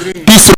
Peace.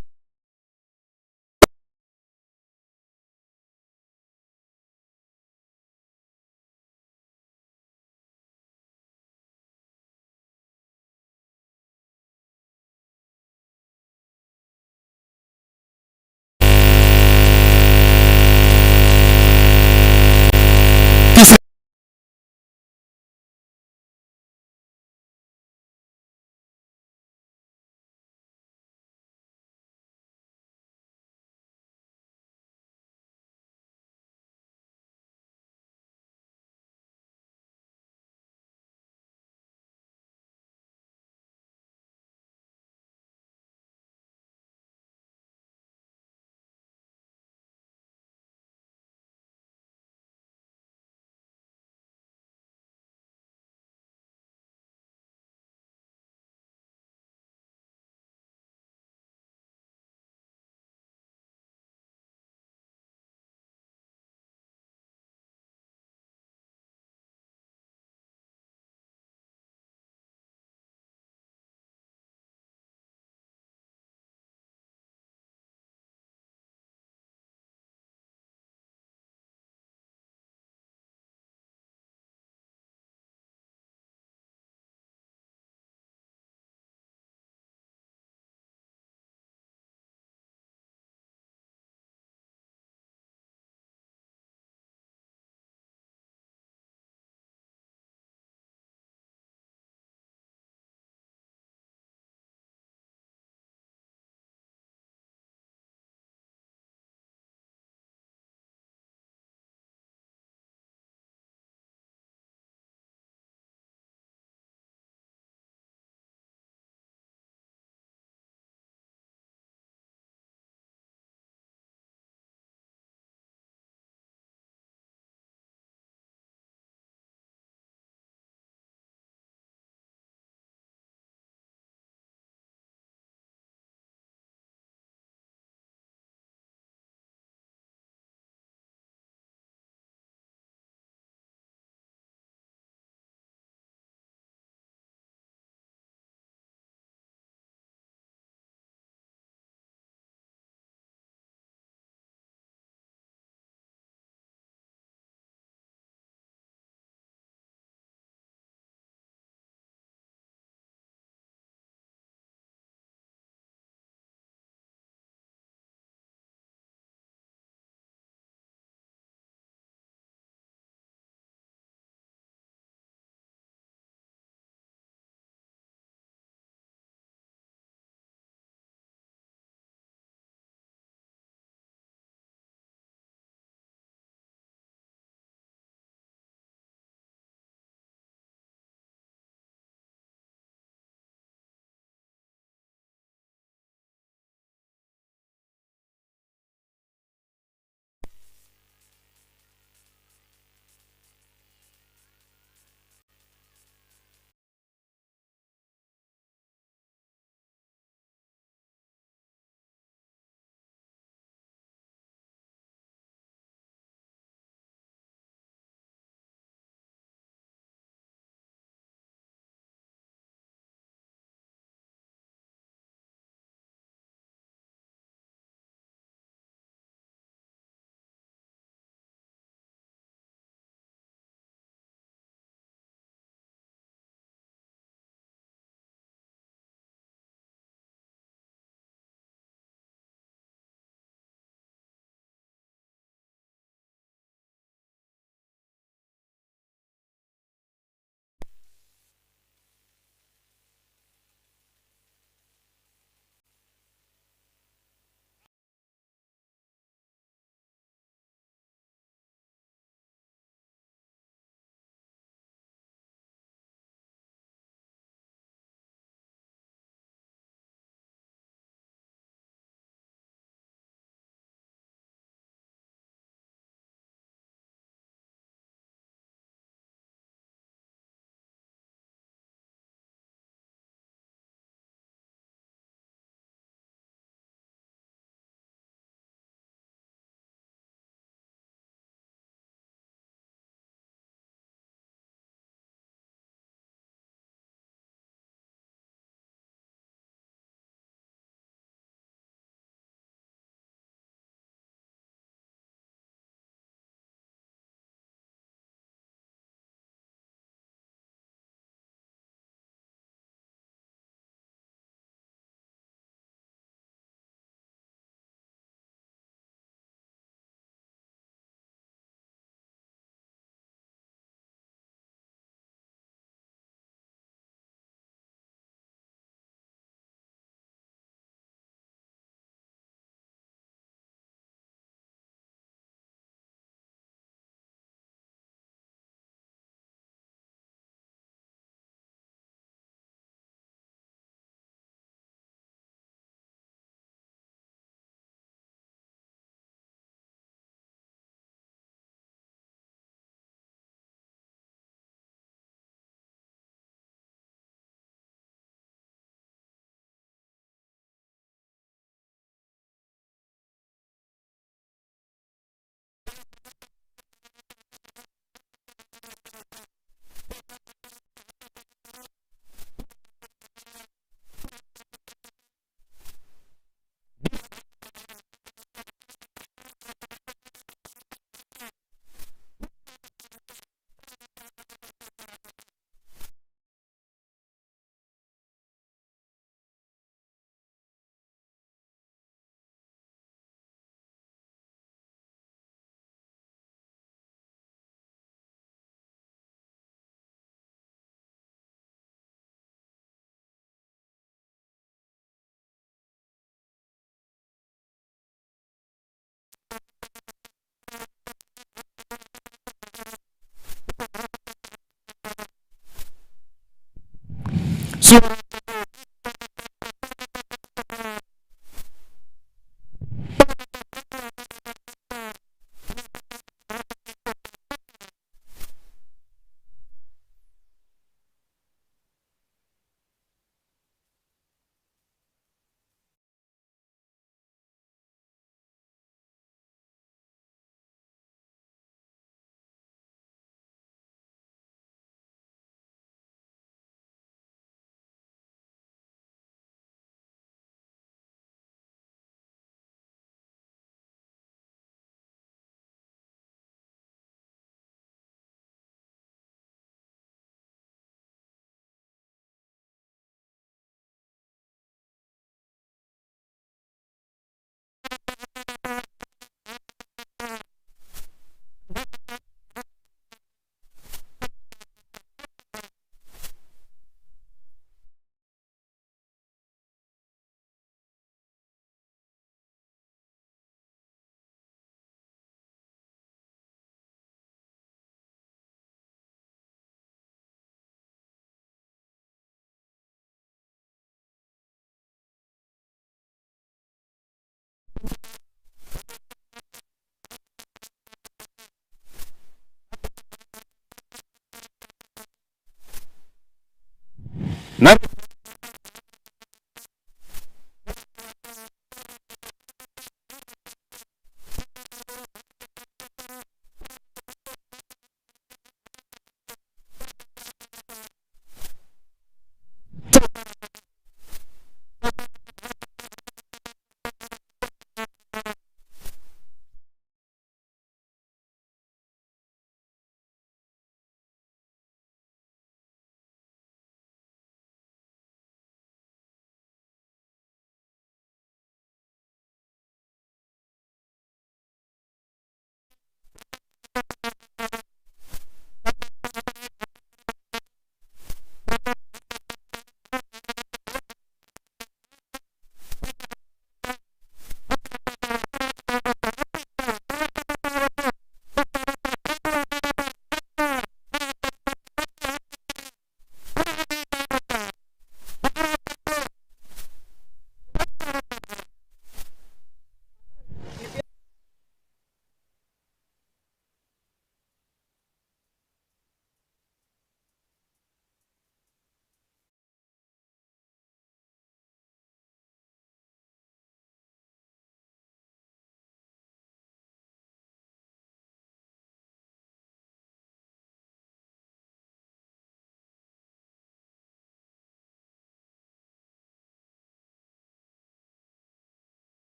Not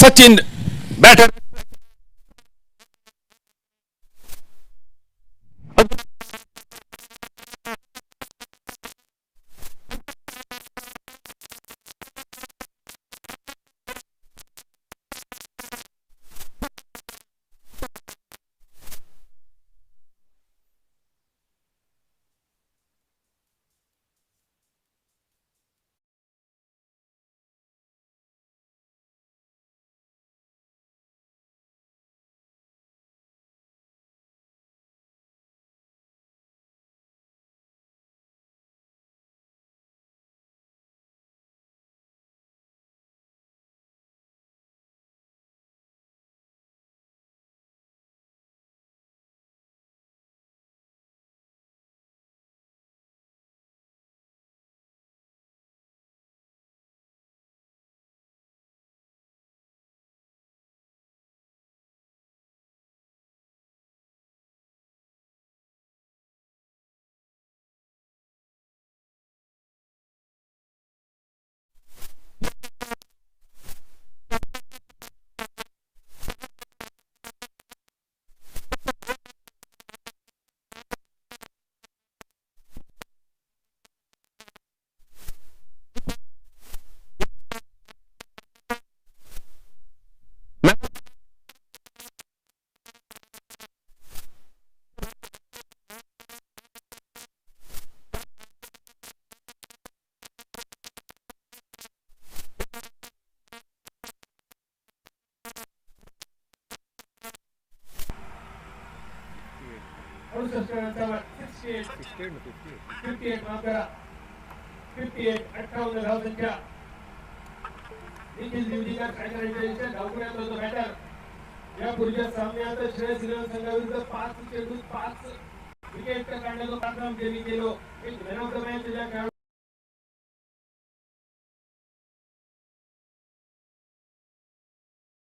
Sachin batter Nikhil Divjikar cycle धावण्यात होतो batter या पुढच्या सामन्यात श्रेयस इलेव्हन संघाविरुद्ध 5 चेंडूत 5 विकेट काढण्याचा कार्यक्रम त्यांनी केलो. एक मॅन ऑफ द मॅच या खेळाडू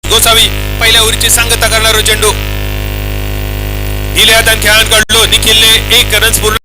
गोसावी पहिल्या ओव्हरची सांगता करणारा चेंडू दिल्या हातान खेळान काढलो. निखिलने 1 रन्स पूर्ण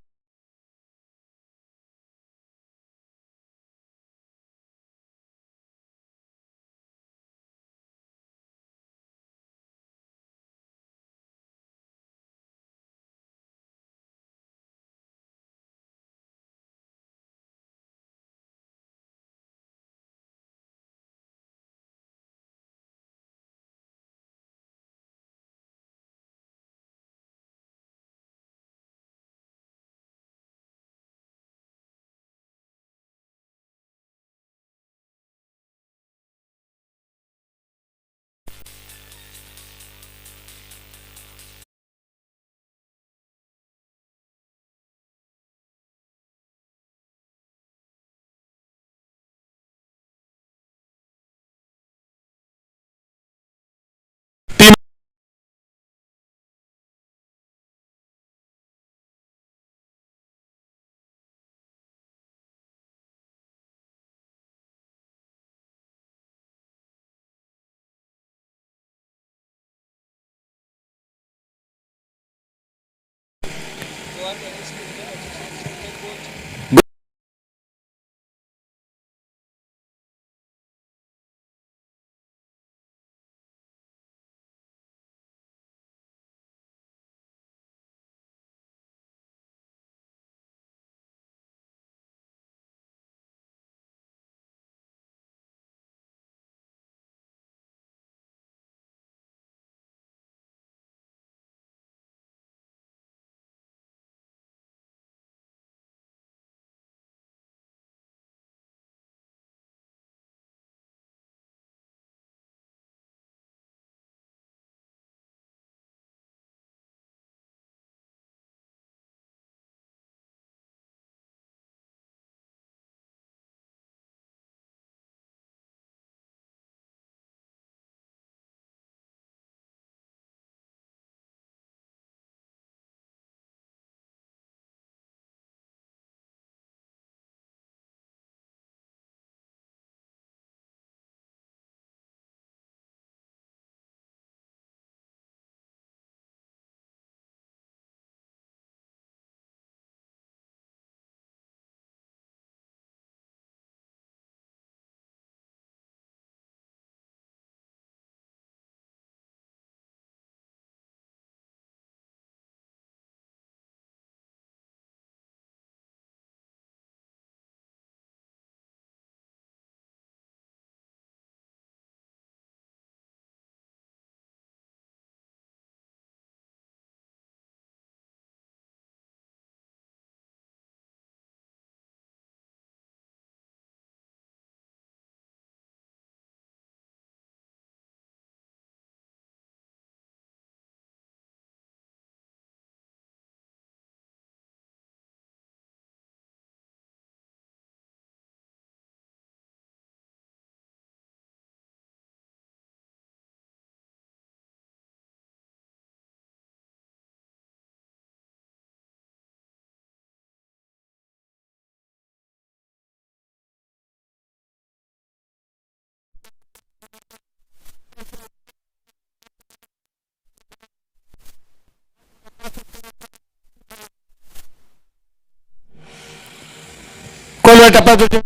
खोलवर टप्प्यात चेंडू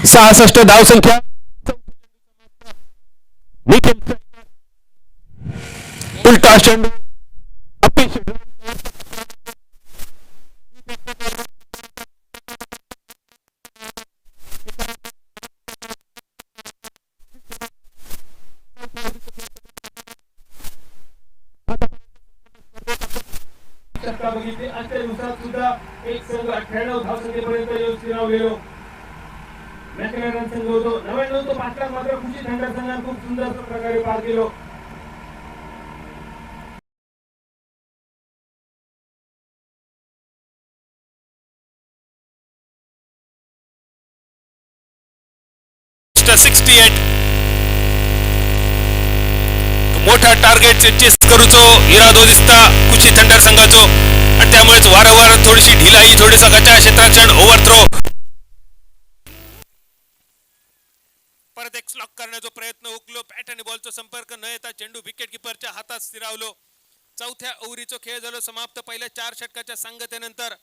सहासष्ट धावसंख्या निखिल उलटा चेंडू अपेक्षित शतका बघितली आजच्या दिवसात सुद्धा एक संघ 98 धावसंख्येपर्यंत येऊन स्थिरावलेलो मॅकॅलरन संघ होतो 99 तो 5 लाख मात्र खुशी थंडर संघाने खूप सुंदर प्रकारे पार केलो मोठा टार्गेट चेस करूचो इरादो दिसता कुची थंडर संघाचो आणि त्यामुळेच वारंवार थोडीशी ढिलाई थोडीसा गचा क्षेत्ररक्षण ओव्हरथ्रो परत एक स्लॉक करण्याचा प्रयत्न हुकलो बॅट आणि बॉलचा संपर्क न येता चेंडू विकेट किपरच्या हातात स्थिरावलो चौथ्या ओव्हरीचो खेळ झालो समाप्त पहिल्या 4 षटकाच्या सांगतेनंतर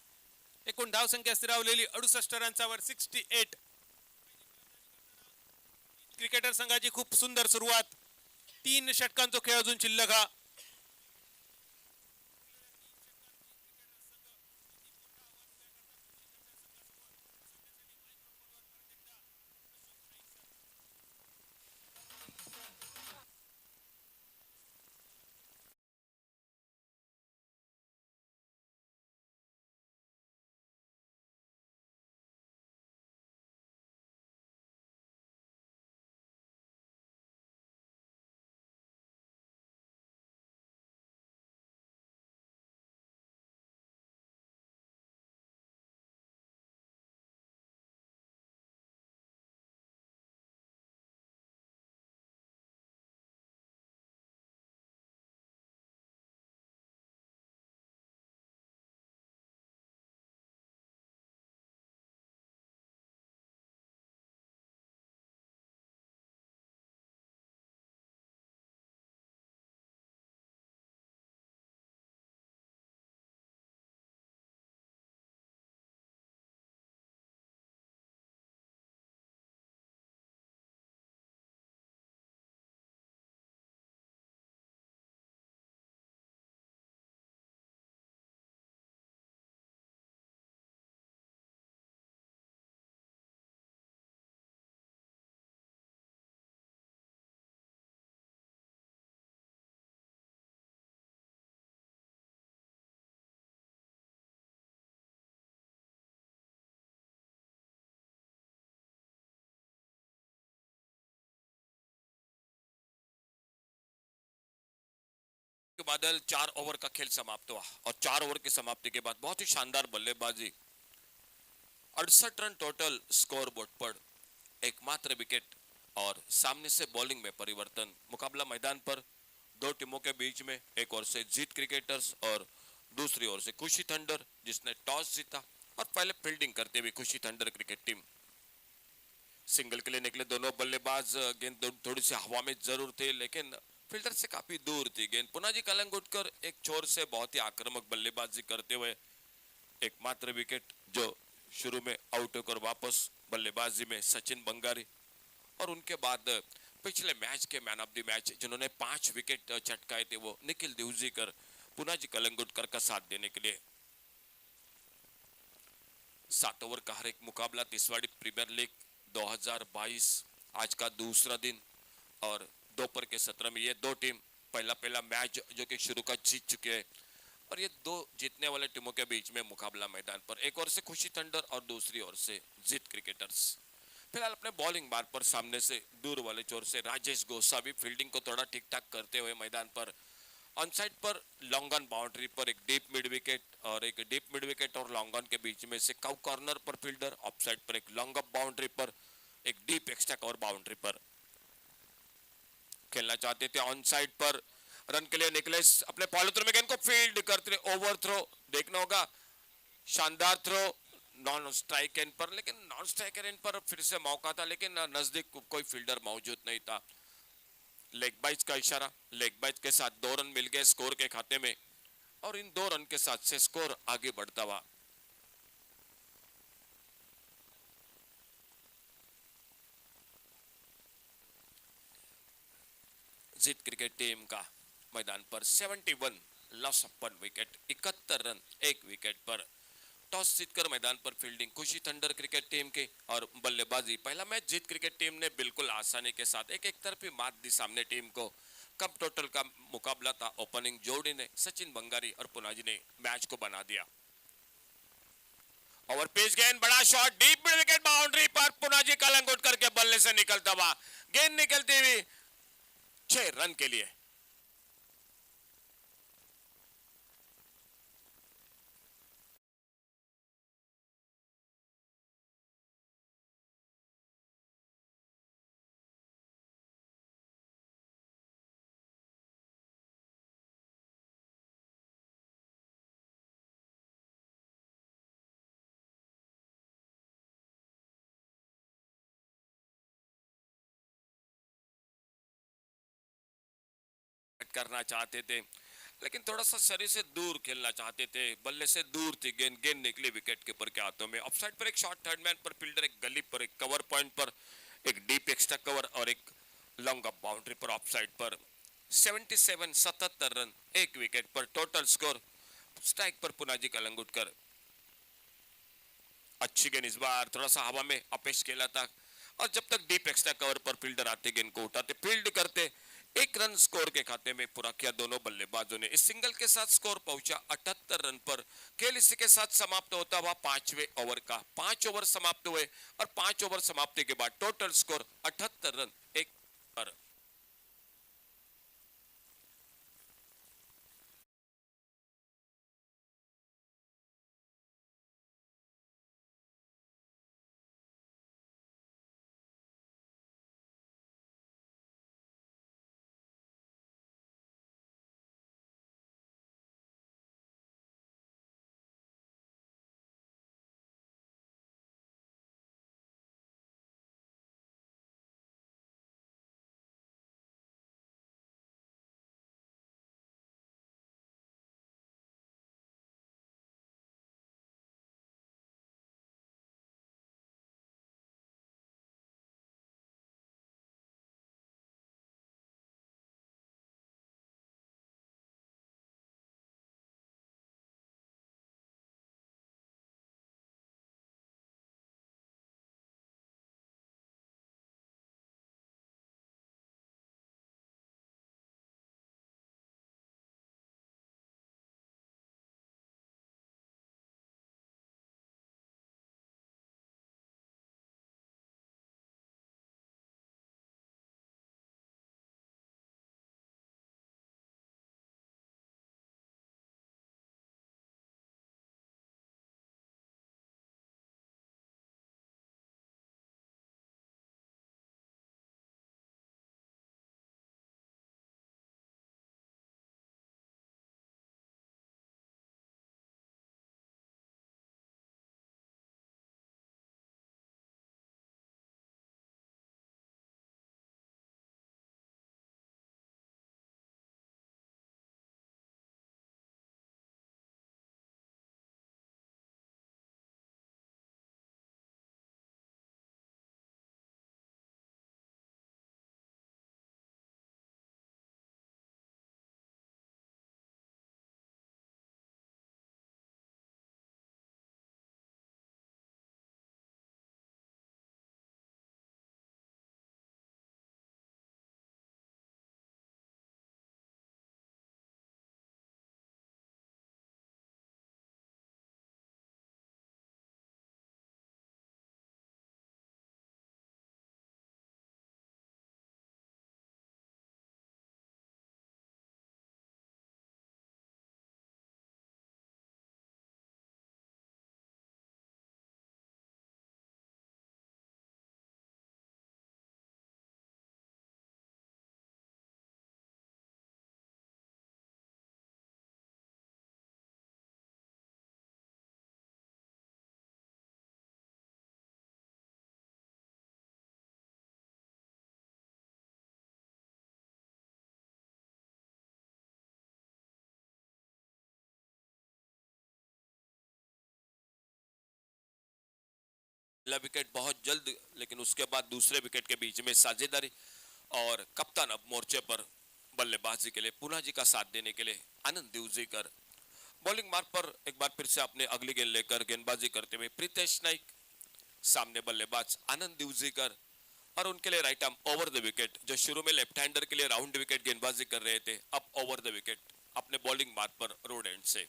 एकूण धावसंख्या स्थिरावलेली 68 रन्सावर 68 क्रिकेटर संघाची खूप सुंदर सुरुवात 3 षटकांचा खेळ अजून शिल्लक हा के बादल 4 ओवर का खेल समाप्त हुआ और 4 ओवर की समाप्ति के बाद बहुत ही शानदार बल्लेबाजी 68 रन टोटल स्कोर बोर्ड पर एकमात्र विकेट और सामने से बॉलिंग में परिवर्तन मुकाबला मैदान पर 2 टीमों के बीच में एक ओर से जीत क्रिकेटर्स और दूसरी ओर से खुशी थंडर जिसने टॉस जीता और पहले फील्डिंग करते हुए खुशी थंडर क्रिकेट टीम सिंगल के लिए निकले दोनों बल्लेबाज गेंद थोड़ी सी हवा में जरूर थे लेकिन फील्डर से काफी दूर थी गेंद पुनाजी कलंगुटकर एक छोर से बहुत ही आक्रामक बल्लेबाजी करते हुए एकमात्र विकेट जो शुरू में आउट होकर वापस बल्लेबाजी में सचिन बंगारी और उनके बाद पिछले मैच के मैन ऑफ द मैच जिन्होंने 5 विकेट चटकाए थे वो निखिल दिवजीकर पुनाजी कलंगुटकर का साथ देने के लिए 7 ओवर का हर एक मुकाबला तिसवाड़ी प्रीमियर लीग 2022 आज का दूसरा दिन और दोपहर के सत्र में ये 2 टीम पहला मैच जो कि शुरू का जीत चुके हैं और ये 2 जीतने वाले टीमों के बीच में मुकाबला मैदान पर एक ओर से खुशी थंडर और दूसरी ओर से जीत क्रिकेटर्स फिलहाल अपने बॉलिंग बार पर सामने से दूर वाले चोर से राजेश गोसा भी फील्डिंग को थोड़ा ठीक ठाक करते हुए मैदान पर ऑन साइड पर लॉन्ग ऑन बाउंड्री पर एक डीप मिड विकेट और लॉन्ग ऑन के बीच में से कव कॉर्नर पर फील्डर, ऑफ साइड पर एक लॉन्ग अप बाउंड्री पर एक डीप एक्स्ट्रा कवर बाउंड्री पर खेलना चाहते थे। ऑन साइड पर रन के लिए निकले, अपने फॉलो थ्रो में गेंद को फील्ड करते, ओवर थ्रो देखना होगा, शानदार थ्रो नॉन स्ट्राइक एंड पर, लेकिन नॉन स्ट्राइकर एंड पर फिर से मौका था लेकिन नजदीक कोई फील्डर मौजूद नहीं था। लेग बाइज का इशारा, लेग बाइज के साथ 2 रन मिल गए स्कोर के खाते में और इन 2 रन के साथ से स्कोर आगे बढ़ता हुआ। जीत क्रिकेट टीम का मैदान पर 71 loss of 1 wicket, 71 run 1 wicket पर। टॉस जीतकर मैदान पर फील्डिंग खुशी थंडर क्रिकेट टीम की और बल्लेबाजी। पहला मैच जीत क्रिकेट टीम ने बिल्कुल आसानी के साथ एक तरफी मात दी सामने टीम को। कम टोटल का मुकाबला था, ओपनिंग जोड़ी ने सचिन बंगारी और पुनाजी ने मैच को बना दिया। ओवर पेज गेंद, बड़ा shot deep mid wicket boundary पर, पुनाजी कलंगुट करके बल्ले से निकलता हुआ, गेंद निकलती हुई 6 रन के लिए। करना चाहते थे लेकिन थोड़ा सा शरीर से दूर खेलना चाहते थे, बल्ले से दूर थी गेंद, गेंद निकली विकेट कीपर के हाथों में। ऑफ साइड पर एक शॉट, थर्ड मैन पर फील्डर, एक गली पर, एक कवर पॉइंट पर, एक डीप एक्स्ट्रा कवर और एक लॉन्ग अप बाउंड्री पर। ऑफ साइड पर 77 रन 1 विकेट पर, टोटल स्कोर। स्ट्राइक पर पुनाजी कलंगुटकर, अच्छी गेंद इस बार थोड़ा सा हवा में अपेश खेला था और जब तक डीप एक्स्ट्रा कवर पर फील्डर आते गेंद को उठाते फील्ड करते, 1 रन स्कोर के खाते में पूरा किया दोनों बल्लेबाजों ने। इस सिंगल के साथ स्कोर पहुंचा 78 रन पर। खेल इसी के साथ समाप्त होता हुआ 5वें ओवर का। 5 ओवर समाप्त हुए और 5 ओवर समाप्ति के बाद टोटल स्कोर 78 रन 1 पर। पहला विकेट बहुत जल्द, लेकिन उसके बाद दूसरे विकेट के बीच में साझेदारी और कप्तान अब मोर्चे पर बल्लेबाजी के लिए पुना जी का साथ देने के लिए आनंद दिवजीकर बॉलिंग मार्ग पर एक बार फिर से अपने अगली गेंद लेकर गेंदबाजी करते हुए प्रीतेश नाइक, सामने बल्लेबाज आनंद दिवजीकर और उनके लिए right arm over the wicket, जो शुरू में लेफ्ट हैंडर के लिए राउंड विकेट गेंदबाजी कर रहे थे, अब ओवर द विकेट अपने बॉलिंग मार्ग पर रोड एंड से।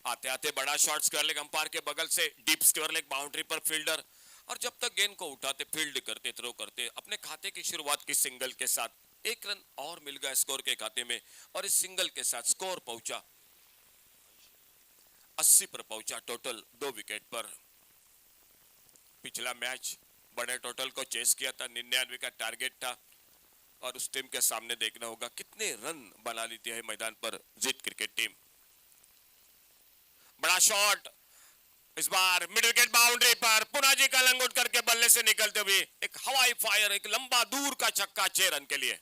आते आते बड़ा शॉट स्क्वायर लेग अंपायर के बगल से डीप स्क्वायर लेग बाउंड्री पर फील्डर, और जब तक गेंद को उठाते फील्ड करते थ्रो करते अपने खाते की शुरुआत की सिंगल के साथ, एक रन और मिल गया स्कोर के खाते में और इस सिंगल के साथ स्कोर पहुंचा 80 पर पहुंचा टोटल 2 विकेट पर। पिछला मैच बड़े टोटल को चेस किया था, 99 का टारगेट था और उस टीम के सामने देखना होगा कितने रन बना लेती है मैदान पर जीत क्रिकेट टीम। बड़ा शॉट इस बार मिड विकेट बाउंड्री पर पुना जी का लंगोट करके बल्ले से निकलते हुए एक हवाई फायर, एक लंबा दूर का छक्का 6 रन के लिए।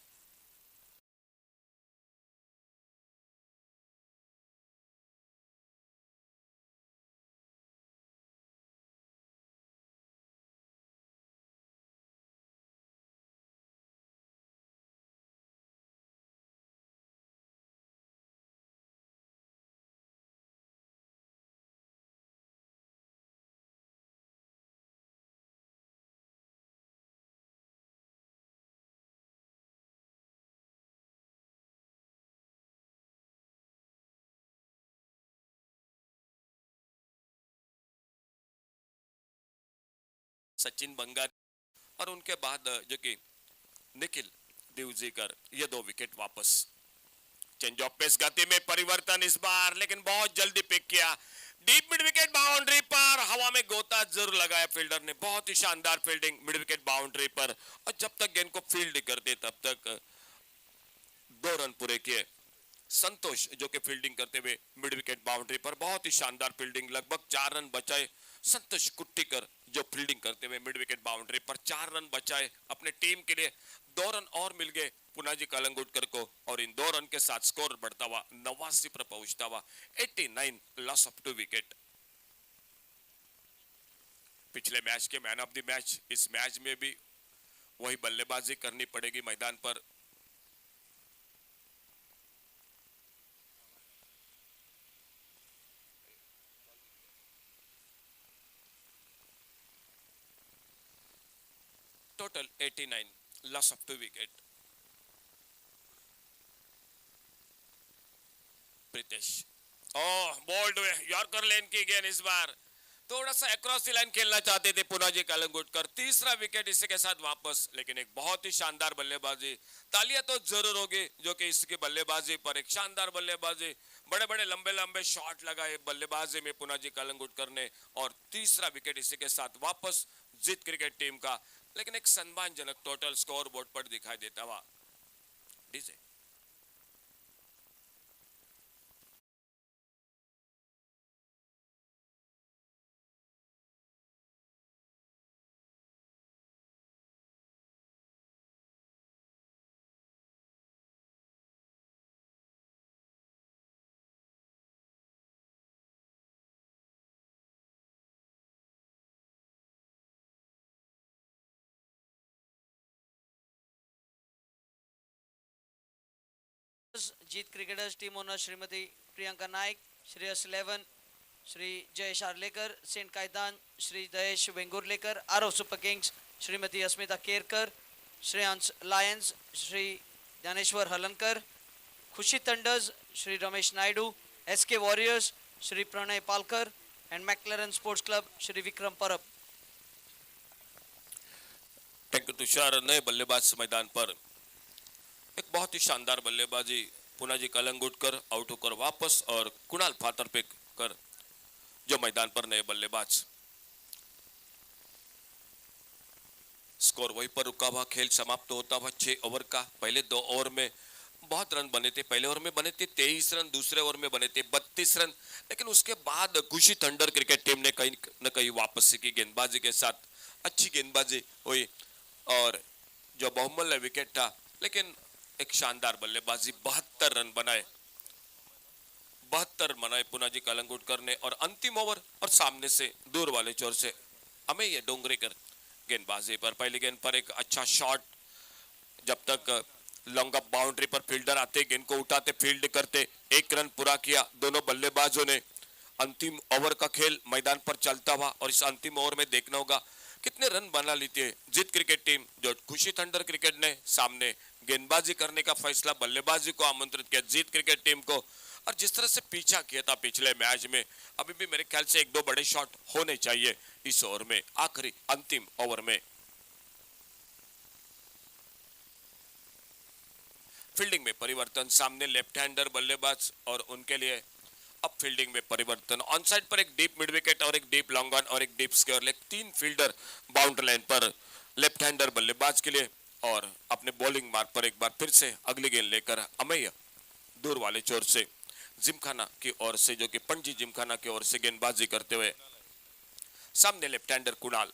सचिन बंगारी और उनके बाद जो कि निखिल दिवजीकर, ये 2 विकेट वापस। चेंज ऑफ पेस गति में परिवर्तन इस बार, लेकिन बहुत जल्दी पिक किया डीप मिड विकेट बाउंड्री पर, हवा में गोता जरूर लगाया फील्डर ने, बहुत ही शानदार फील्डिंग मिड विकेट बाउंड्री पर, और जब तक गेंद को फील्ड करते तब तक 2 रन पूरे किए। संतोष जो कि फील्डिंग करते हुए मिड विकेट बाउंड्री पर बहुत ही शानदार फील्डिंग, लगभग 4 रन बचाए। संतोष कुट्टीकर जो फील्डिंग करते हुए मिड विकेट बाउंड्री पर 4 रन बचाए अपने टीम के लिए, 2 रन और मिल गए पुनाजी कलंगुटकर को और इन 2 रन के साथ स्कोर बढ़ता हुआ 89 पर पहुंचता हुआ 89, लॉस ऑफ 2 विकेट। पिछले मैच के मैन ऑफ द मैच, इस मैच में भी वही बल्लेबाजी करनी पड़ेगी मैदान पर। Total 89, loss of 2 wicket. Pritesh bowled yorker length की गेंद, इस बार थोड़ा सा अक्रॉस द लाइन खेलना चाहते थे पुनाजी कलंगुटकर, तीसरा विकेट इसी के साथ वापस, लेकिन एक बहुत ही शानदार बल्लेबाजी, तालियां तो जरूर होगी जो कि इसकी बल्लेबाजी पर, एक शानदार बल्लेबाजी, बड़े बड़े लंबे लंबे शॉट लगाए बल्लेबाजी में पुनाजी कलंगुटकर ने, और तीसरा विकेट इसी के साथ वापस जीत क्रिकेट टीम का, लेकिन एक सम्मानजनक टोटल स्कोर बोर्ड पर दिखाई देता हुआ। DJ Jeet cricketers team owner Shrimati Priyanka Naik, Shreyas eleven, Shri Jayesh Arlekar, saint कायदान Shri Dayesh Vengurlekar, Aarav super kings Shrimati Asmita Kerkar, Shreyansh lions Shri Dnyaneshwar Halankar, Khushi thunders Shri Ramesh Naidu, SK warriors Shri Pranay Palkar and McLaren sports club Shri Vikram Parab. Thank you Tushar. नए बल्लेबाज मैदान पर, एक बहुत ही शानदार बल्लेबाजी, पुनाजी कलंगुटकर आउट होकर वापस और कुणाल फातर्पेकर जो मैदान पर नए बल्लेबाज। स्कोर वहीं पर रुका हुआ, खेल समाप्त होता हुआ 6 ओवर का। पहले 2 ओवर में बहुत रन बने थे, पहले ओवर में बने थे 23 रन, दूसरे ओवर में बने थे 32 रन, लेकिन उसके बाद खुशी थंडर क्रिकेट टीम ने कहीं न कहीं वापसी की, गेंदबाजी के साथ अच्छी गेंदबाजी हुई और जो बहुमूल्य विकेट था, लेकिन एक शानदार बल्लेबाजी, 72 रन बनाए पुनाजी कलंगुटकर ने। और अंतिम ओवर और सामने से दूर वाले चोर से अमेय डोंगरेकर गेंदबाजी पर, पहली गेंद पर एक अच्छा शॉट, जब तक लॉन्ग अप बाउंड्री पर फील्डर आते गेंद को उठाते फील्ड करते, 1 रन पूरा किया दोनों बल्लेबाजों ने। अंतिम ओवर का खेल मैदान पर चलता हुआ और इस अंतिम ओवर में देखना होगा कितने रन बना लेती है जीत क्रिकेट टीम। जो खुशी थंडर क्रिकेट ने सामने गेंदबाजी करने का फैसला बल्लेबाजी को आमंत्रित किया जीत क्रिकेट टीम को, और जिस तरह से पीछा किया था पिछले मैच में, अभी भी मेरे ख्याल से 1-2 बड़े शॉट होने चाहिए इस ओवर में, आखिरी अंतिम ओवर में। फील्डिंग में परिवर्तन, सामने लेफ्ट हैंडर बल्लेबाज और उनके लिए अब फील्डिंग में परिवर्तन। ऑन साइड पर एक डीप मिड विकेट और एक डीप लॉन्ग ऑन और एक deep square leg, 3 fielder boundary line पर लेफ्ट हैंडर बल्लेबाज के लिए। और अपने बॉलिंग मार्ग पर एक बार फिर से अगली गेंद लेकर अमेय दूर वाले चोर से जिमखाना की ओर से, जो कि पणजी जिमखाना की ओर से गेंदबाजी करते हुए। सामने left hander Kunal,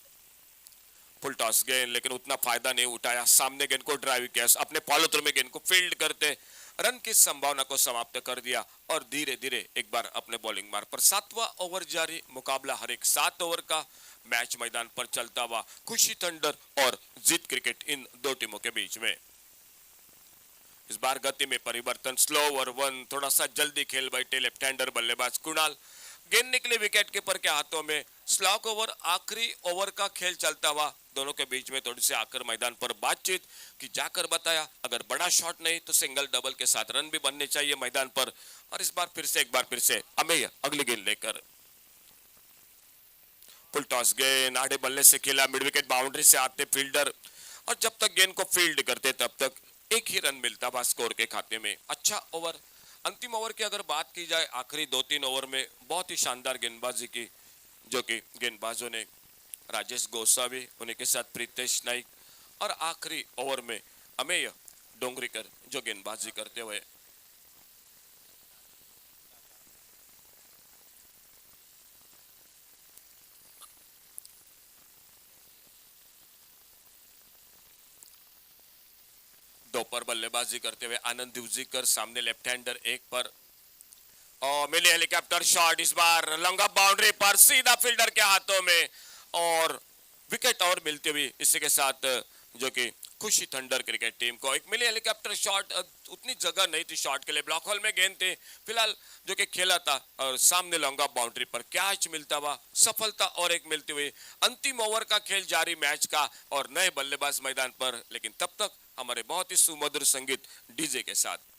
full toss गेंद लेकिन उतना फायदा नहीं उठाया, सामने गेंद को ड्राइव किया, अपने फॉलो थ्रू में गेंद को फील्ड करते रन की संभावना को समाप्त कर दिया और धीरे धीरे एक बार अपने बॉलिंग मार्ग पर। 7वां ओवर जारी, मुकाबला हर एक 7 ओवर का मैच मैदान पर चलता हुआ खुशी थंडर और जीत क्रिकेट इन दो टीमों के बीच में। इस बार गति में परिवर्तन, स्लो ओवर 1, थोड़ा सा जल्दी खेल बैठे लेफ्ट हैंडर बल्लेबाज कुणाल, गेंद निकले विकेट कीपर के हाथों में। स्लॉक ओवर, आखिरी ओवर का खेल चलता हुआ, दोनों के बीच में थोड़ी सी आकर मैदान पर बातचीत कि जाकर बताया अगर बड़ा शॉट नहीं तो सिंगल डबल के साथ रन भी बनने चाहिए मैदान पर। और इस बार फिर से एक बार फिर से अमेय अगली गेंद लेकर, फुल टॉस गेंद आड़े बल्ले से खेला, मिड विकेट बाउंड्री से आते फील्डर, और जब तक गेंद को फील्ड करते तब तक एक ही रन मिलता था स्कोर के खाते में। अच्छा ओवर, अंतिम ओवर की अगर बात की जाए, आखिरी 2-3 ओवर में बहुत ही शानदार गेंदबाजी की, जो कि गेंदबाजों ने राजेश गोसावी, उन्हीं के साथ प्रीतेश नाइक, और आखिरी ओवर में अमेय डोंगरीकर जो गेंदबाजी करते हुए। दो पर बल्लेबाजी करते हुए आनंद दिवजीकर, सामने लेफ्ट हैंडर एक पर, और मिली हेलीकॉप्टर शॉट, इस बार लॉन्ग अप बाउंड्री पर सीधा फील्डर के हाथों में और विकेट और मिलती हुई। इसी के साथ जो कि खुशी थंडर क्रिकेट टीम को एक मिली हेलीकॉप्टर शॉट, उतनी जगह नहीं थी शॉट के लिए, ब्लॉक होल में गेंद थी फिलहाल जो कि खेला था, और सामने लॉन्ग अप बाउंड्री पर कैच मिलता हुआ, सफलता और एक मिलती हुई। अंतिम ओवर का खेल जारी मैच का और नए बल्लेबाज मैदान पर, लेकिन तब तक हमारे बहुत ही सुमधुर संगीत डीजे के साथ।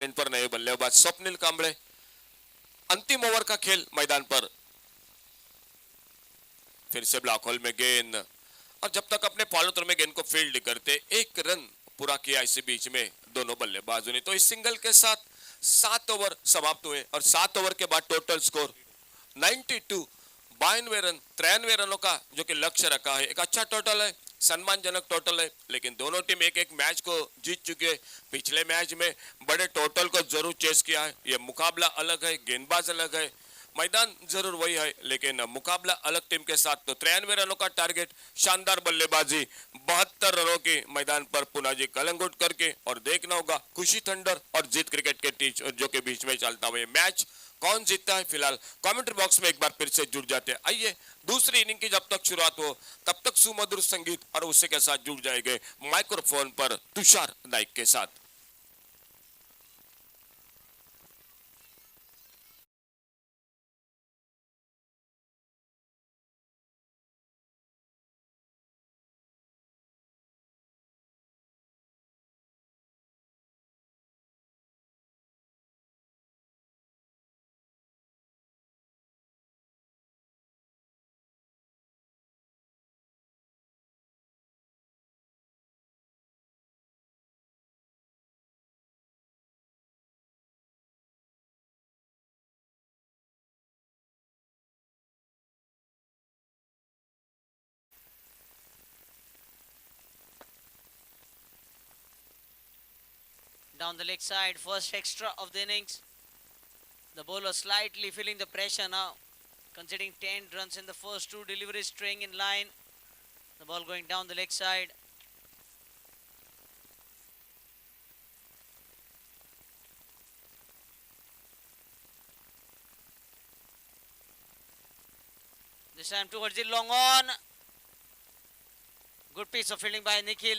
इन पर नए बल्लेबाज स्वप्निल कांबळे, अंतिम ओवर का खेल मैदान पर, फिर से ब्लॉक होल में गेंद, और जब तक अपने फॉलो थ्रू में गेंद को फील्ड करते 1 रन पूरा किया इसी बीच में दोनों बल्लेबाजों ने। तो इस सिंगल के साथ 7 ओवर समाप्त हुए और 7 ओवर के बाद टोटल स्कोर 92, 92 रन, 93 रनों का जो कि लक्ष्य रखा है। एक अच्छा टोटल है, सम्मानजनक टोटल है, लेकिन दोनों टीम एक एक मैच को जीत चुके हैं। पिछले मैच में बड़े टोटल को जरूर चेस किया है, ये मुकाबला अलग है, गेंदबाज अलग है, मैदान जरूर वही है, लेकिन मुकाबला अलग टीम के साथ। तो 93 रनों का टारगेट, शानदार बल्लेबाजी, 72 रनों की मैदान पर पुनाजी कलंगुट करके, और देखना होगा खुशी थंडर और जीत क्रिकेट के टीच जो के बीच में चलता हुआ मैच कौन जीतता है। फिलहाल कमेंट्री बॉक्स में एक बार फिर से जुड़ जाते हैं। आइए दूसरी इनिंग की जब तक शुरुआत हो तब तक सुमधुर संगीत और उसी के साथ जुड़ जाएंगे माइक्रोफोन पर तुषार नाइक के साथ। down the leg side, first extra of the innings. The bowler slightly feeling the pressure now, conceding 10 runs in the first two deliveries, staying in line. The ball going down the leg side. This time towards the long on. Good piece of fielding by Nikhil.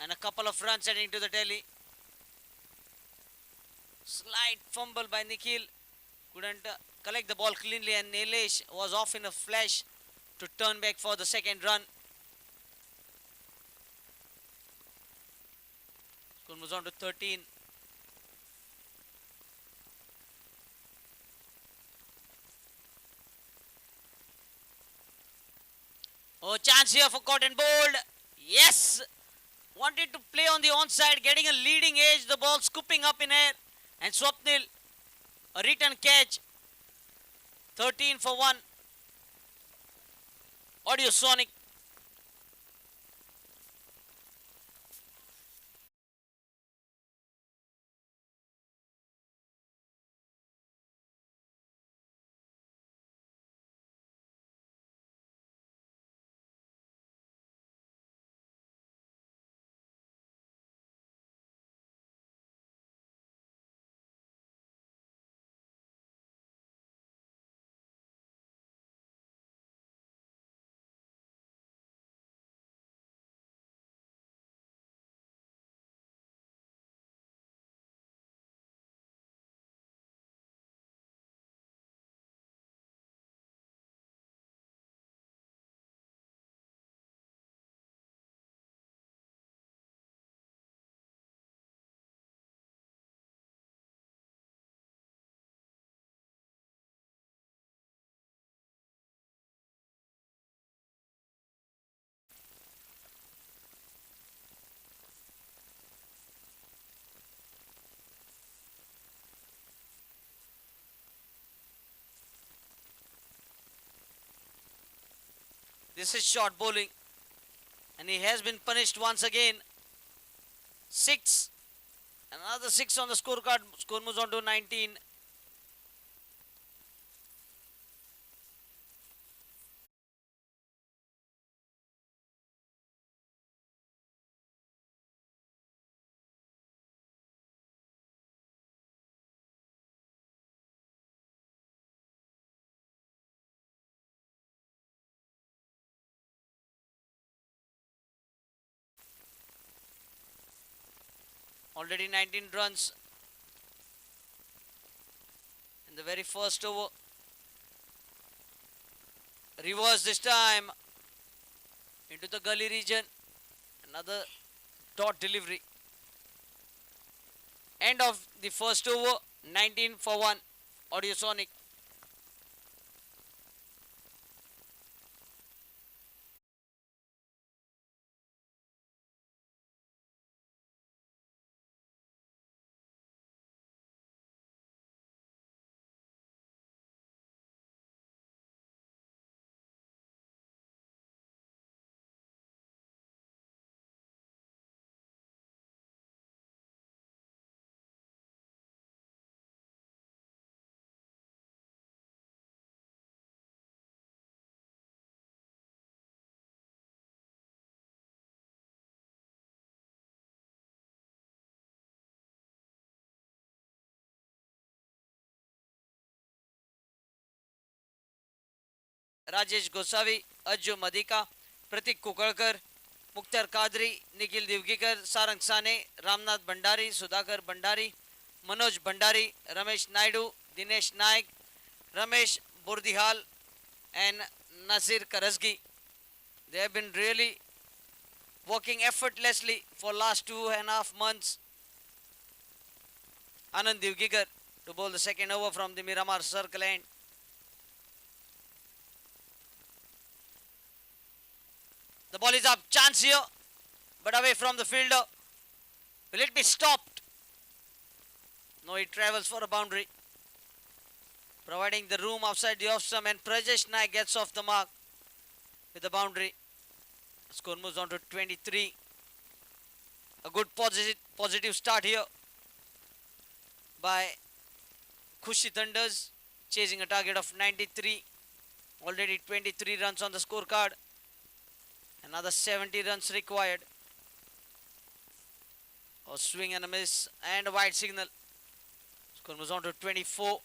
And a couple of runs heading to the Delhi. Slight fumble by Nikhil. Couldn't collect the ball cleanly, and Nilesh was off in a flash to turn back for the second run. Score moves on to 13. Oh, chance here for Cotton Bold. Yes! Wanted to play on the onside, getting a leading edge. The ball scooping up in air. And Swapnil, a return catch. 13 for 1. Audio Sonic. This is short bowling. And he has been punished once again. 6. Another 6 on the scorecard. Score moves on to 19. Already 19 runs in the very first over. Reverse this time into the gully region. Another dot delivery. End of the first over. 19 for 1. Audio Sonic. Rajesh Gosavi, Ajju मदिका, Prateek कुकळकर, Mukhtar Qadri, Nikhil दिवगीकर, Sarang Sane, Ramnath Bhandari, Sudhakar Bhandari, Manoj Bhandari, Ramesh Naidu, Dinesh Nayak, Ramesh बोर्दिहाल and Nasir Karasgi. They have been really working effortlessly for last 2.5 months. Anand Divgikar to bowl the second over from the Miramar circle end. The ball is up, chance here, but away from the fielder. Will it be stopped? No, it travels for a boundary, providing the room outside the off stump, and Prajesh Naik gets off the mark with the boundary. Score moves on to 23. A good positive start here by Khushi Thunders, chasing a target of 93. Already 23 runs on the scorecard. Another 70 runs required. A swing and a miss and a wide signal. Score moves on to 24.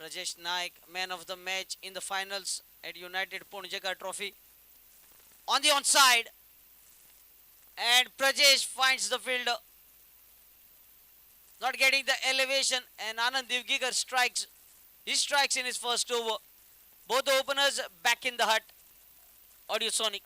Rajesh Naik, man of the match in the finals at United Ponjaka Trophy. On the onside. And Prajesh finds the fielder. Not getting the elevation, and Anand Divgikar strikes. He strikes in his first over. Both the openers back in the hut. Audio Sonic.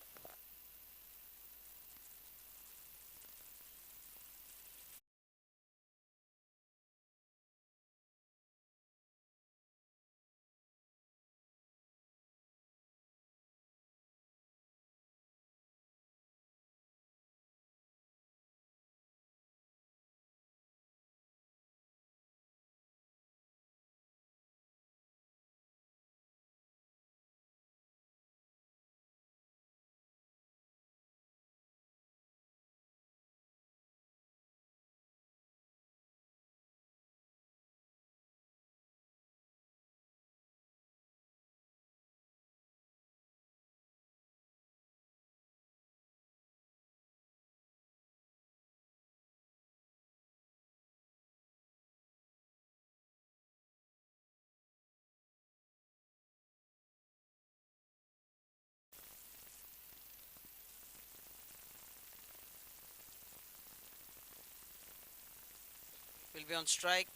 Will be on strike.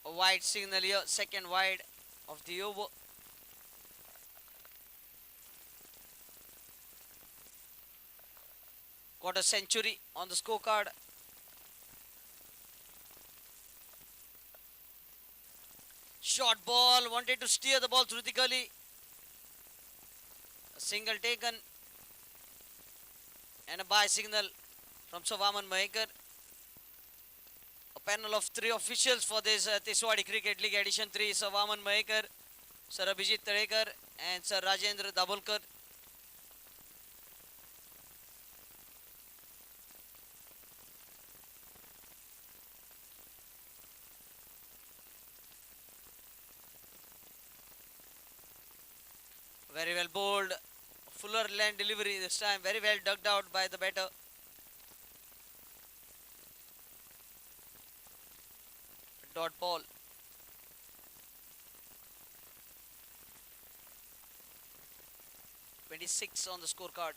A wide signal here, second wide of the over. Got a century on the scorecard. Short ball, wanted to steer the ball through the gully. A single taken. And a bye signal from Sir Vaman Mahekar. A panel of 3 officials for this Tiswadi Cricket League Edition 3. Sir Vaman Mahekar, Sir Abhijit Tadekar and Sir Rajendra Dabholkar. Very well bowled. Fuller land delivery this time. Very well dug out by the batter. Dot ball. (26) on the scorecard.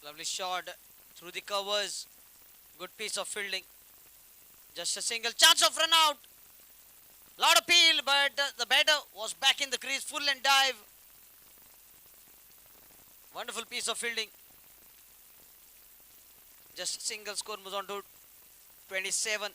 Lovely shot through the covers. Good piece of fielding. Just a single chance of run out. Lot of appeal, but the batter was back in the crease, full and dive. Wonderful piece of fielding. Just a single, score moves on to 27.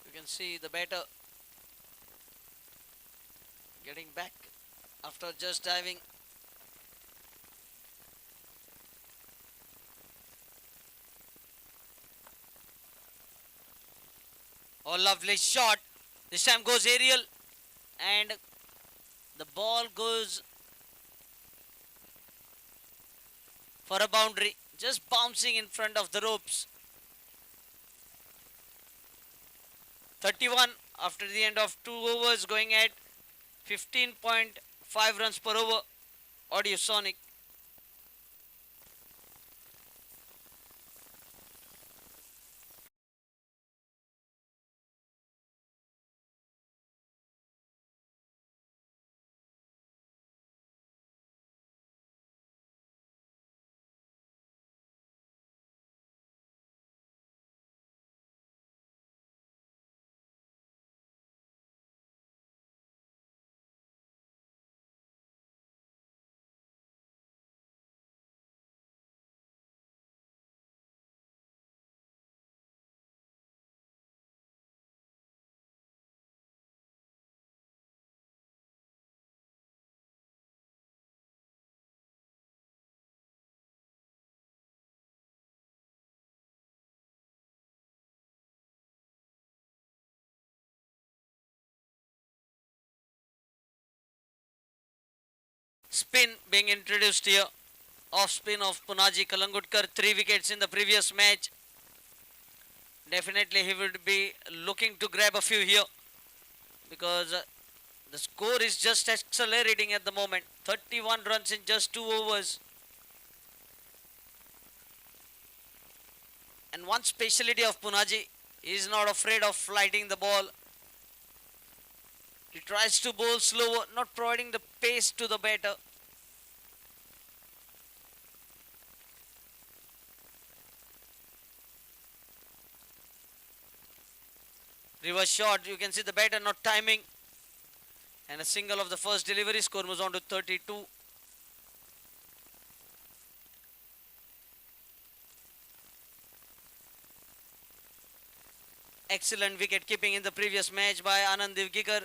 You can see the batter getting back after just diving. Oh, lovely shot. This time goes aerial and the ball goes for a boundary, just bouncing in front of the ropes. 31 after the end of 2 overs, going at 15.5 runs per over. Audio Sonic. spin being introduced here. Off spin of Punaji Kalangutkar, 3 wickets in the previous match. Definitely he would be looking to grab a few here because the score is just accelerating at the moment. 31 runs in just 2 overs. And one speciality of Punaji, he is not afraid of flighting the ball. He tries to bowl slower, not providing the pace to the batter. Reverse shot, you can see the batter not timing. And a single of the first delivery, score moves on to 32. Excellent wicket keeping in the previous match by Anand Divgikar.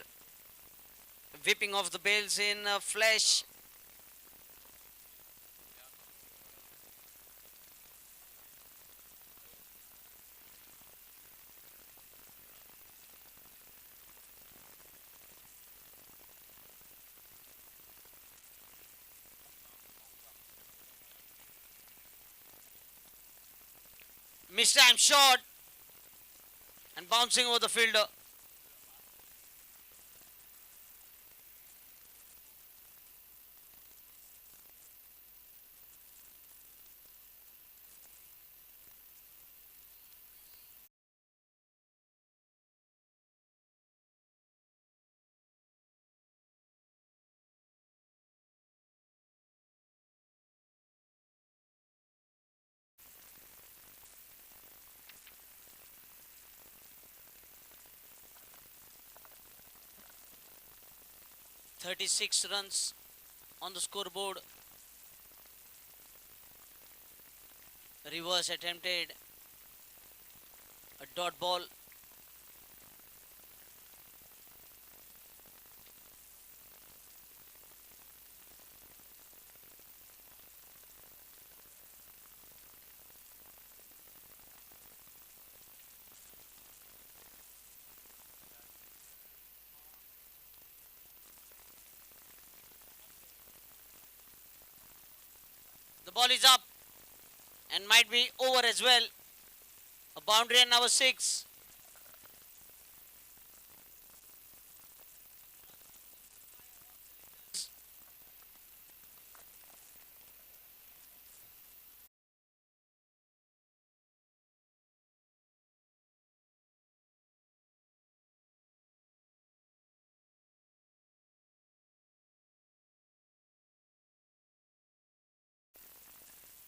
Whipping off the bails in a flash. Mistime shot and bouncing over the fielder. "36 runs on the scoreboard. Reverse attempted. A dot ball. The ball is up and might be over as well. A boundary and now a 6.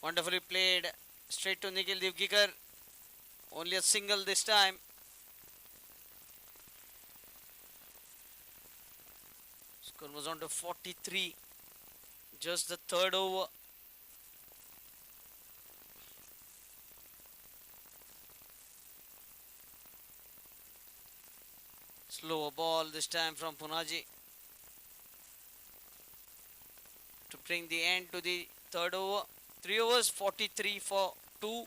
Wonderfully played straight to Nikhil Divgikar. Only a single this time. Score was on to 43. Just the third over. Slower ball this time from Punaji to bring the end to the third over. 3 overs, 43 for 2.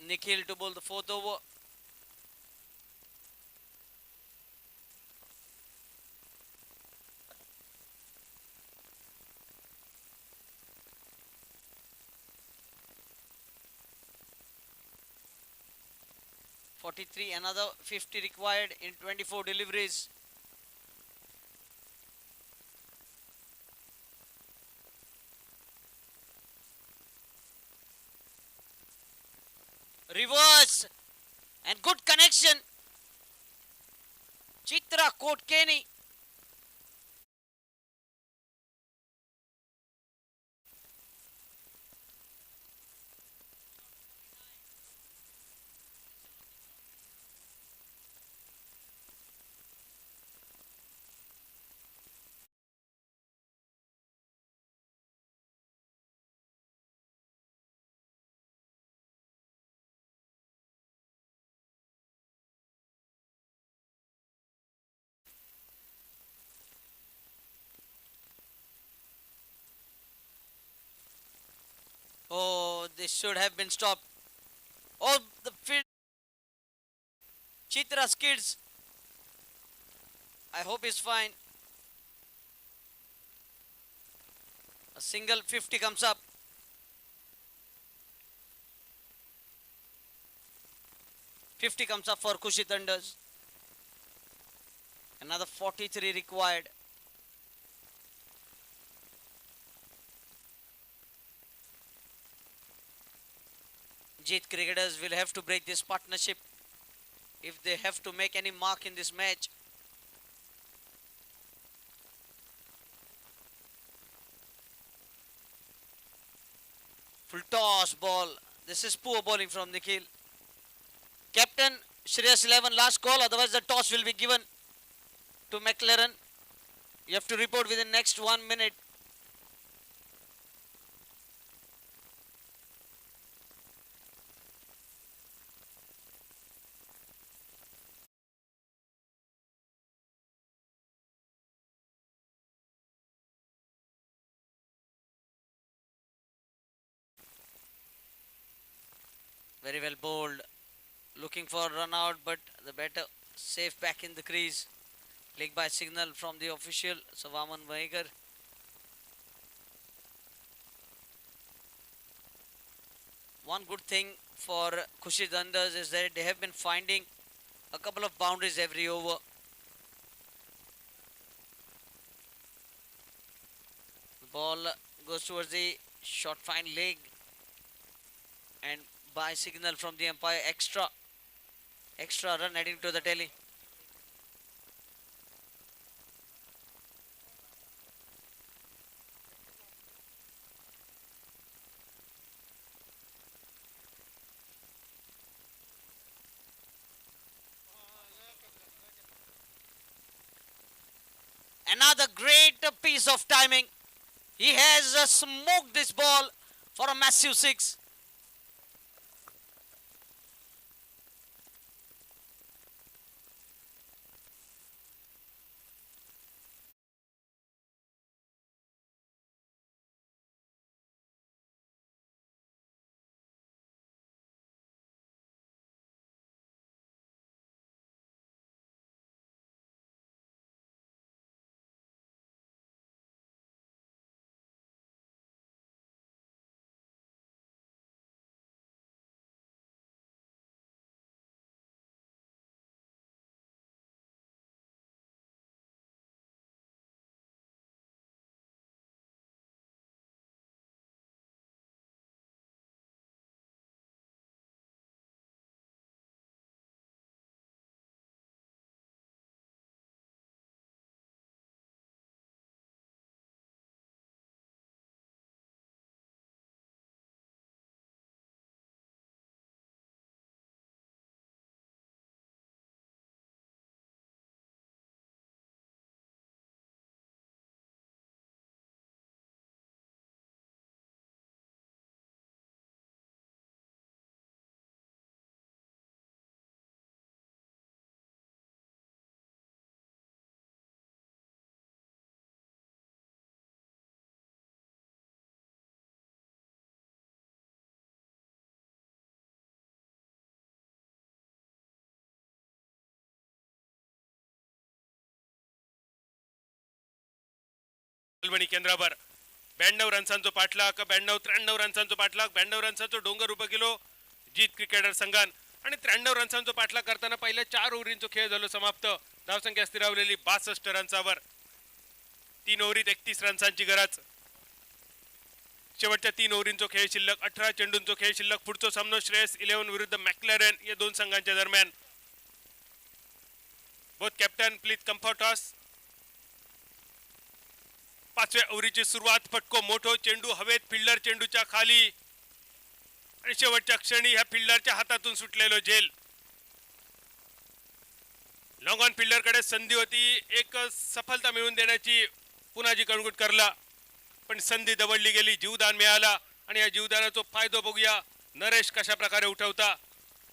Nikhil to bowl the fourth over. "43, another 50 required in 24 deliveries. reverse and good connection. Chitra Kotkeni. Oh, this should have been stopped. Oh, the field. Chitra's kids. I hope he's fine. A single 50 comes up. $50 comes up for Kushi Thunders. Another 43 required. Jeet cricketers will have to break this partnership if they have to make any mark in this match. Full toss ball. This is poor bowling from Nikhil. Captain Shreyas 11 last call, otherwise the toss will be given to McLaren. You have to report within next 1 minute. Very well bowled. Looking for run out, but the batter safe back in the crease. Leg by signal from the official, Savaman Vaikar. One good thing for Kushi Thunders is that they have been finding a couple of boundaries every over. The ball goes towards the short fine leg, and by signal from the umpire, extra run heading to the tally. Another great piece of timing. He has smoked this ball for a massive 6. अलवणी केंद्रावर 92 रन्सांचो पाठलाग 93 रन्सांचो पाठलाग 92 रन्सांचो डोंगर उभो केलो जीत cricketer संघान आणि 93 रन्सांचो पाठलाग करताना पहिल्या 4 ओव्हरींचो खेळ झालो समाप्त. धावसंख्या स्थिरावलेली 62 रन्सावर. 3 ओव्हरीत 31 रन्सांची गरज. शेवटच्या 3 ओव्हरींचो खेळ शिल्लक, 18 चेंडूंचो खेळ शिल्लक. पुढचो सामनो श्रेयस 11 विरुद्ध मॅक्लॅरेन या दोन संघांच्या दरम्यान. Both captain please come for toss. 5व्या ओव्हरीची सुरुवात. फटको मोठो, चेंडू हवेत, फिल्डर चेंडूच्या खाली आणि शेवटच्या क्षणी ह्या फिल्डरच्या हातातून सुटलेलो झेल. लॉंग ऑन फिल्डर कडे संधी होती एक सफलता मिळवून देण्याची. पुन्हाजी कणगुट करला पण संधी दवडली गेली. जीवदान मिळाला आणि या जीवदानाचा फायदा बघूया नरेश कशा प्रकारे उठवता.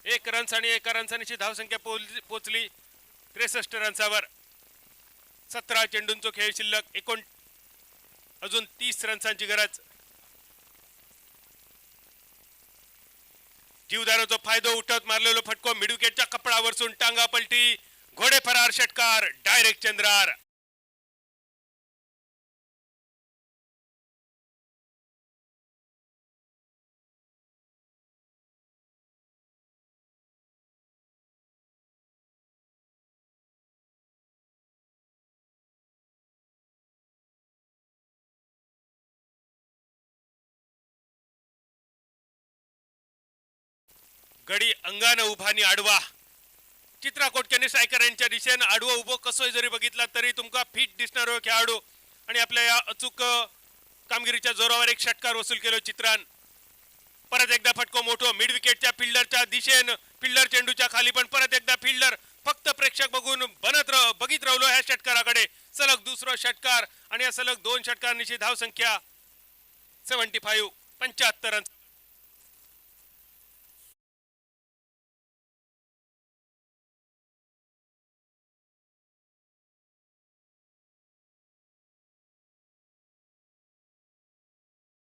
1 रन्स आणि 1 रन्सांची धावसंख्या पोहोचली 63 रन्सावर. 17 चेंडूंचो खेळ शिल्लक. अजून 30 रन्सांची गरज. जीवदानाचा फायदा उठवत मारलेलो फटको मिडविकेटच्या कपडावरसून टांगा पलटी. घोडे फरार षटकार डायरेक्ट चंद्रार. गडी अंगानं उभा आणि आडवा. चित्रा कोटक्याने स्ट्रायकर यांच्या दिशेने आडवं उभं कसोय जरी बघितला तरी तुमका फिट दिसणारो खेळाडू आणि आपल्या या अचूक कामगिरीच्या जोरावर एक षटकार वसूल केलो चित्रान. परत एकदा फटको मोठो मिड विकेटच्या फिल्डरच्या दिशेने. फिल्डर चेंडूच्या खाली पण परत एकदा फिल्डर फक्त प्रेक्षक बघून बघित राहिलो ह्या षटकाराकडे. सलग दुसरा षटकार आणि या सलग 2 षटकारांची धावसंख्या 75 रन.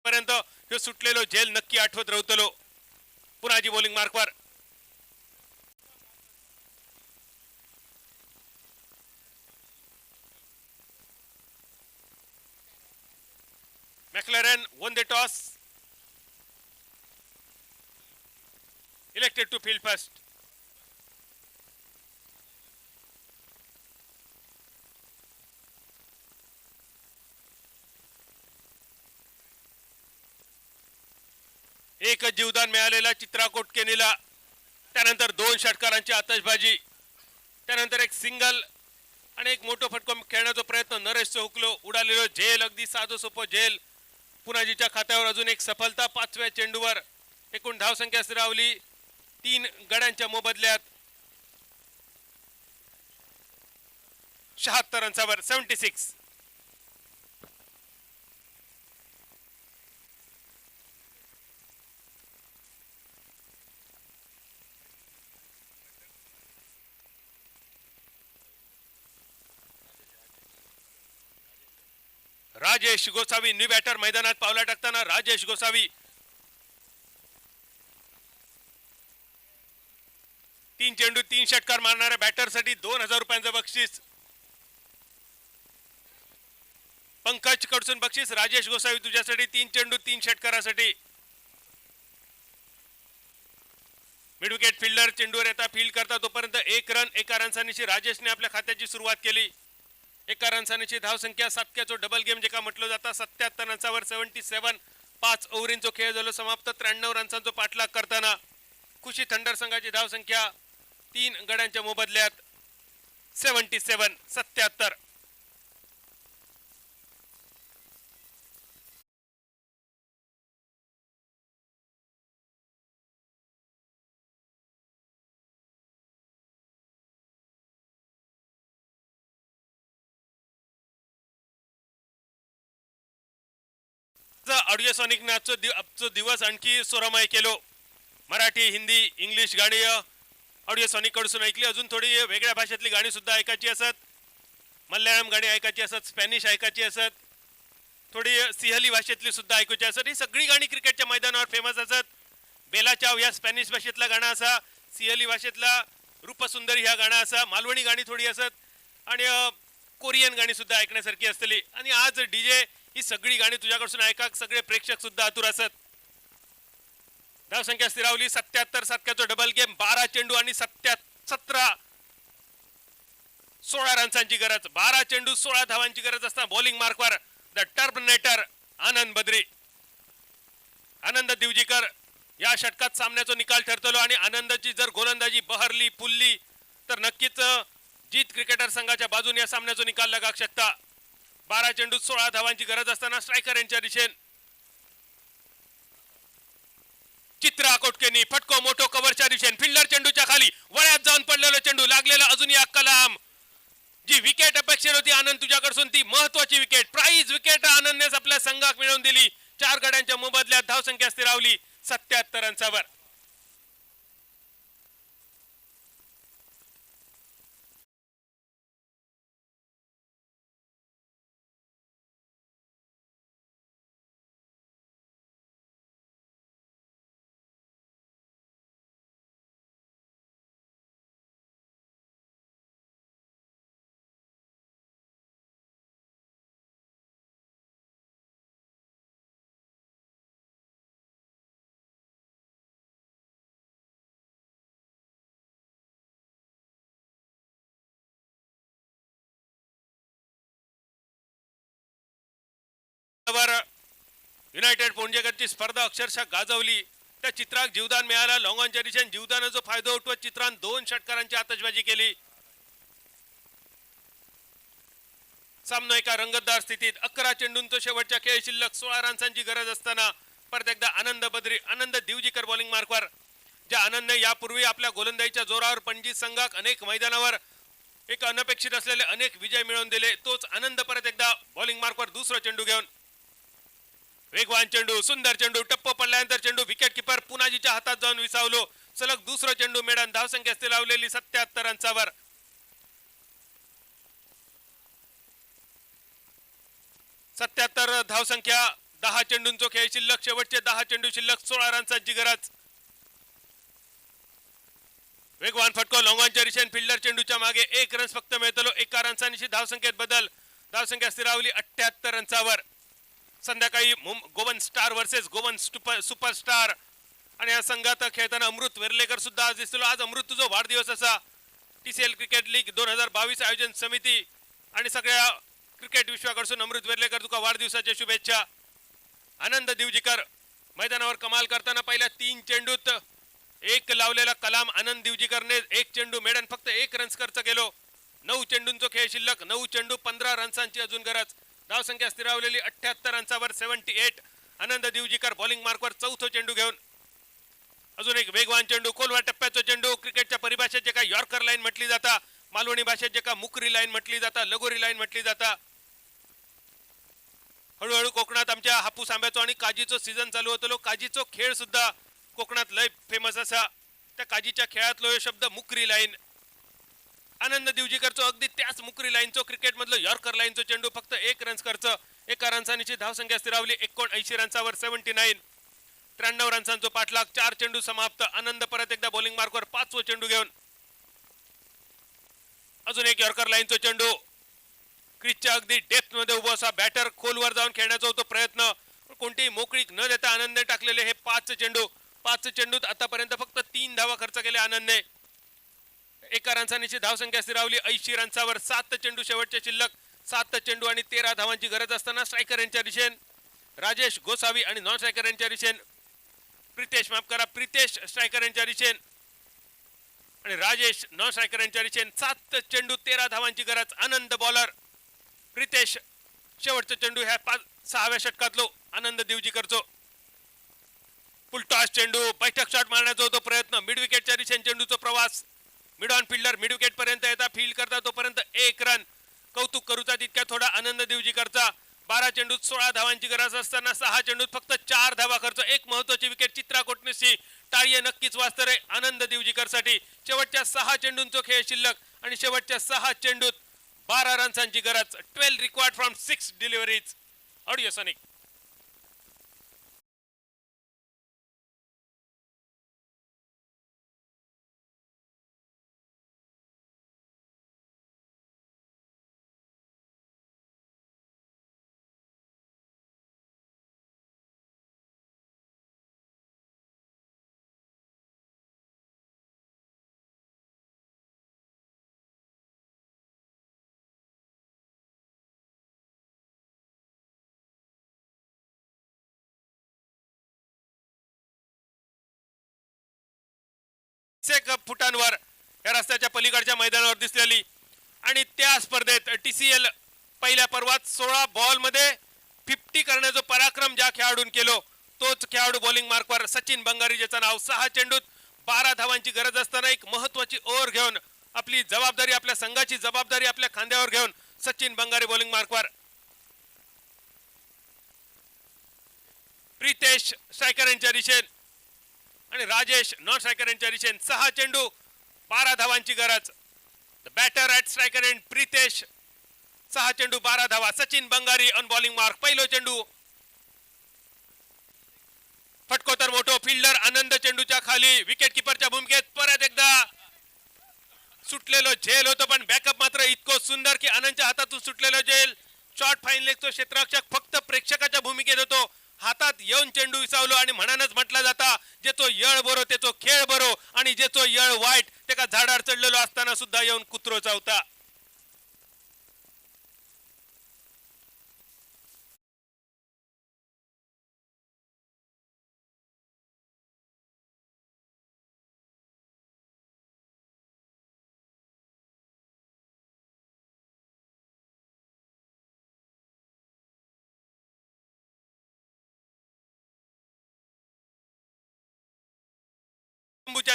पर्यंत ह्यो सुटलेलो झेल नक्की आठवत राहतलो. पुन्हाजी bowling मार्कवर. मॅक्लॅरेन won the toss, elected to field first. एक जीवदान मिळालेला चित्रा कोटकेनीला. त्यानंतर 2 षटकारांची आतषबाजी. त्यानंतर एक सिंगल आणि एक मोठो फटको खेळण्याचा प्रयत्न. नरेशचं हुकलो. उडालेलो झेल अगदी साधो सोपो झेल. पुन्हाजीच्या खात्यावर अजून एक सफलता. 5व्या चेंडूवर एकूण धावसंख्या स्थिरावली 3 गड्यांच्या मोबदल्यात 76 रन्सावर. 76. राजेश गोसावी न्यू बॅटर मैदानात पावला टाकताना. राजेश गोसावी 3 चेंडू 3 षटकार मारणाऱ्या बॅटरसाठी 2000 रुपयांचं बक्षीस. पंकज कडसून बक्षीस. राजेश गोसावी तुझ्यासाठी 3 चेंडू 3 षटकारासाठी. मिडविकेट फिल्डर चेंडूवर येता फील्ड करता तोपर्यंत 1 रन 1 रन्सांची राजेशने आपल्या खात्याची सुरुवात केली. 1 रन्सांची धावसंख्या. 7क्याचो डबल गेम जेका म्हटलं जाता. 77 रन्सावर 77. 5 ओव्हरींचो खेळ झालो समाप्त. 93 रन्सांचो पाठलाग करताना खुशी थंडर संघाची धावसंख्या 3 गड्यांच्या मोबदल्यात 77. ऑडिओ सॉनिक आजचो दिवस आणखी सोरामय केलो. मराठी, हिंदी, इंग्लिश गाणी ऑडिओ सॉनिक कडून ऐकली. अजून थोडी वेगळ्या भाषेतली गाणी सुद्धा ऐकायची असत. मल्याळम गाणी ऐकायची असत. स्पॅनिश ऐकायची असत. थोडी सिहली भाषेतली सुद्धा ऐकायची असत. ही सगळी गाणी क्रिकेटच्या मैदानावर फेमस असत. बेला चाव या स्पॅनिश भाषेतला गाणं असा. सिहली भाषेतला रूपसुंदरी ह्या गाणं असा. मालवणी गाणी थोडी असत आणि कोरियन गाणी सुद्धा ऐकण्यासारखी असतली. आणि आज डीजे ही सगळी गाणी तुझ्याकडून ऐका. सगळे प्रेक्षक सुद्धा आतुर असत. धावसंख्या स्थिरावली 77. 7क्याचो डबल गेम. 12 चेंडू आणि 16 रन्सांची गरज. 12 चेंडू 16 धावांची गरज असता बॉलिंग मार्कवर द टर्मिनेटर आनंद बद्री. आनंद दिवजीकर या षटकात सामन्याचा निकाल ठरतलो आणि आनंदाची जर गोलंदाजी बहरली पुल्ली तर नक्कीच जीत क्रिकेटर संघाच्या बाजूने या सामन्याचा निकाल लगा शकता. 12 चेंडूत 16 धावांची गरज असताना स्ट्रायकर यांच्या दिशेन चित्रा कोटकेनी फटको मोठो कव्हरच्या दिशेन फिल्डर चेंडूच्या खाली वळ्यात जाऊन पडलेला चेंडू लागलेला अजून या कलाम. जी विकेट अपेक्षित होती आनंद तुझ्याकडून ती महत्वाची विकेट प्राइज विकेट आनंदनेच आपल्या संघात मिळवून दिली. 4 गड्यांच्या मोबदल्यात धावसंख्या स्थिरावली 77 रन्सावर. युनायटेड पोंजेकरची स्पर्धा अक्षरशः गाजवली. त्या चित्राक जीवदान मिळाला. लॉंगॉनच्या दिशेने जीवदानाचा फायदा उठवत चित्रान 2 षटकारांची आतषबाजी केली. सामना एका रंगतदार स्थितीत 11 चेंडूंचा शेवटच्या खेळ शिल्लक 16 रन्सांची गरज असताना परत एकदा आनंद दिवजीकर बॉलिंग मार्कवर. ज्या आनंदने यापूर्वी आपल्या गोलंदाजीच्या जोरावर पणजी संघाक अनेक मैदानावर एक अनपेक्षित असलेले अनेक विजय मिळवून दिले तोच आनंद परत एकदा बॉलिंग मार्कवर दुसरा चेंडू घेऊन वेगवान चेंडू सुंदर चेंडू टप्प पडल्यानंतर चेंडू विकेट किपर पुनाजीच्या हातात जाऊन विसावलो. सलग दुसरा चेंडू मेडन धावसंख्या स्थिरावलेली 77 रन्सावर. 77 धावसंख्या 10 चेंडूंचो खेळ शिल्लक शेवटचे 10 चेंडू शिल्लक 16 रन्सांची गरज. वेगवान फटको लॉंगॉनच्या दिशेने फिल्डर चेंडूच्या मागे 1 रन्स फक्त मिळतलो. 1 रन्सांची धावसंख्येत बदल धावसंख्या स्थिरावली 78 रन्सावर. संध्याकाळी Goan star versus Goan superstar आणि या संघात खेळताना अमृत वेर्लेकर सुद्धा आज दिसलो. आज अमृत तुझा वाढदिवस असा. TCL क्रिकेट लीग 2022 आयोजन समिती आणि सगळ्या क्रिकेट विश्वाकडून अमृत वेर्लेकर तुका वाढदिवसाच्या शुभेच्छा. आनंद दिवजीकर मैदानावर कमाल करताना पहिल्या 3 चेंडूत 1 लावलेला कलाम आनंद दिवजीकरने 1 चेंडू मेडन फक्त 1 रन्स खर्च केलो. 9 चेंडूंचो खेळ शिल्लक 9 चेंडू 15 रन्सांची अजून गरज. धावसंख्या स्थिरावलेली 78 रन्सावर 78. आनंद दिवजीकर बॉलिंग मार्कवर चौथा चेंडू घेऊन अजून एक वेगवान चेंडू खोलवा टप्प्याचा चेंडू. क्रिकेटच्या परिभाषेत जे का यॉर्कर लाईन म्हटली जाता मालवणी भाषेत जे का मुकरी लाईन म्हटली जाता लगोरी लाईन म्हटली जाता. हळूहळू कोकणात आमच्या हापूस आंब्याचो आणि काजीचो सीझन चालू होतलो. काजीचो खेळ सुद्धा कोकणात लय फेमस असा. त्या काजीच्या खेळातलो हे शब्द मुकरी लाईन. आनंद दिवजीकरचो अगदी त्याच मुकरी लाईनचो क्रिकेट मधलो यॉर्कर लाईनचो चेंडू फक्त 1 रन्स खर्च 1 रन्सांची धावसंख्या स्थिरावली 79 रन्सावर 79. 93 रन्सांचो पाठलाग 4 चेंडू समाप्त. आनंद परत एकदा बॉलिंग मार्कवर 5वा चेंडू घेऊन अजून एक यॉर्कर लाईनचो चेंडू. क्रिजच्या अगदी डेप्थ मध्ये उभा असा बॅटर खोलवर जाऊन खेळण्याचा होतो प्रयत्न. कोणतीही मोकळीक न देता आनंदने टाकलेले हे 5 चेंडू. 5 चेंडूत आतापर्यंत फक्त 3 धावा खर्च केल्या आनंदने. 1 रन्सांची धावसंख्या स्थिरावली 80 रन्सावर. 7 चेंडू शेवटचे शिल्लक 7 चेंडू आणि 13 धावांची गरज असताना स्ट्रायकर यांच्या दिशेन राजेश गोसावी आणि नॉन स्ट्रायकर यांच्या दिशेन प्रितेश स्ट्रायकर यांच्या दिशेन आणि राजेश नॉन स्ट्रायकर यांच्या दिशेन 7 चेंडू 13 धावांची गरज. आनंद बॉलर प्रितेश शेवटचा चेंडू ह्या 6व्या षटकातलो आनंद दिवजीकरचो. फुलटॉस चेंडू बैठक शॉट मारण्याचा होतो प्रयत्न. मिड विकेटच्या दिशेने चेंडूचा प्रवास. Mid on fielder mid wicket पर्यंत येता फील्ड करता तोपर्यंत 1 रन. कौतुक करूचा तितक्या थोडा आनंद दिवजीकरचा. 12 चेंडूत 16 धावांची गरज असताना 6 चेंडूत फक्त 4 धावा खर्च. एक महत्वाची विकेट चित्रा कोटणीसची. टाळी नक्कीच वाजतं रे आनंद दिवजीकरसाठी. शेवटच्या 6 चेंडूंचो खेळ शिल्लक आणि शेवटच्या 6 चेंडूत 12 रन्सांची गरज. 12 required from 6 deliveries. Audio sonic. फुटांवर या रस्त्याच्या पलीकडच्या मैदानावर दिसलेली आणि त्या स्पर्धेत TCL पहिल्या पर्वात 16 बॉल मध्ये 50 करण्याचा पराक्रम ज्या खेळाडून केलो तोच खेळाडू बॉलिंग मार्कवर सचिन बंगारी, ज्याचं नाव 6 चेंडूत 12 धावांची गरज असताना एक महत्वाची ओव्हर घेऊन आपली जबाबदारी, आपल्या संघाची जबाबदारी आपल्या खांद्यावर घेऊन सचिन बंगारी बॉलिंग मार्कवर. प्रितेश स्ट्रायकर यांच्या दिशेन आणि राजेश नॉन स्ट्रायकर यांच्या दिशेन 6 चेंडू 12 धावांची गरज. The batter at striker end Pritesh, 6 चेंडू 12 धावा. Sachin Bangari on bowling mark. पहिलो चेंडू फटको तर मोठो. फिल्डर आनंद चेंडूच्या खाली. विकेट किपरच्या भूमिकेत परत एकदा सुटलेलो झेल होतं, पण बॅकअप मात्र इतकं सुंदर की आनंदच्या हातातून सुटलेलो झेल. शॉर्ट फाईन लेगचा क्षेत्ररक्षक फक्त प्रेक्षकाच्या भूमिकेत होतो. हातात येऊन चेंडू विसावलो आणि म्हणानच म्हटला जाता जेचो यळ बरो तेचो खेळ बरो आणि जेचो यळ वाईट तेका झाडार चढलेलो असताना सुद्धा येऊन कुत्रो चावता.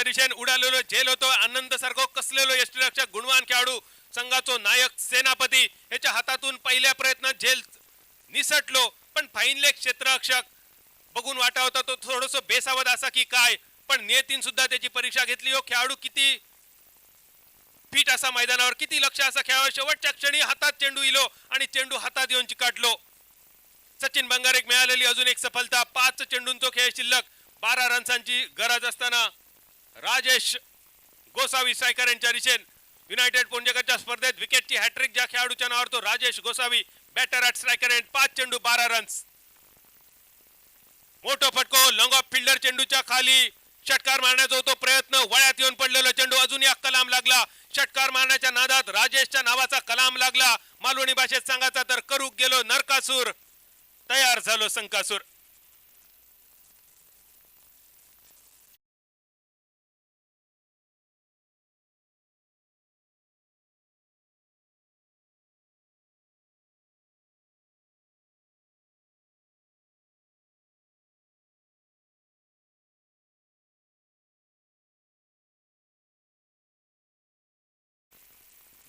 दिशेन उडालेलो झेल होतो. आनंद सारखो कसलेलो यष्टीरक्षक गुणवान खेळाडू संघाचो नायक सेनापती याच्या हातातून पहिल्या प्रयत्नात झेल निसटलो, पण फाईन लेग क्षेत्ररक्षक बघून वाटा होता तो थोडस बेसावध असा की काय, पण नियतीन सुद्धा त्याची परीक्षा घेतली. हो खेळाडू किती फिट असा मैदानावर, किती लक्ष असा खेळावा. शेवटच्या क्षणी हातात चेंडू इलो आणि चेंडू हातात येऊन चिकाटलो. सचिन बंगारेक मिळालेली अजून एक सफलता. 5 चेंडूंचो खेळ शिल्लक 12 रन्सांची गरज असताना राजेश गोसावी स्ट्रायकर यांच्या दिशेन युनायटेड पोंजेकरच्या स्पर्धेत विकेटची हॅट्रिक ज्या खेळाडूच्या नावावर तो Rajesh Gosavi, batter at striker end. 5 चेंडू 12 रन्स. मोठो फटको लॉंग ऑफ फिल्डर चेंडूच्या खाली. षटकार मारण्याचा होतो प्रयत्न, वळ्यात येऊन पडलेला चेंडू अजून एक कलाम लागला. षटकार मारण्याच्या नादात राजेशच्या नावाचा कलाम लागला. मालवणी भाषेत सांगायचा तर करूक गेलो नरकासूर, तयार झालो संकासूर.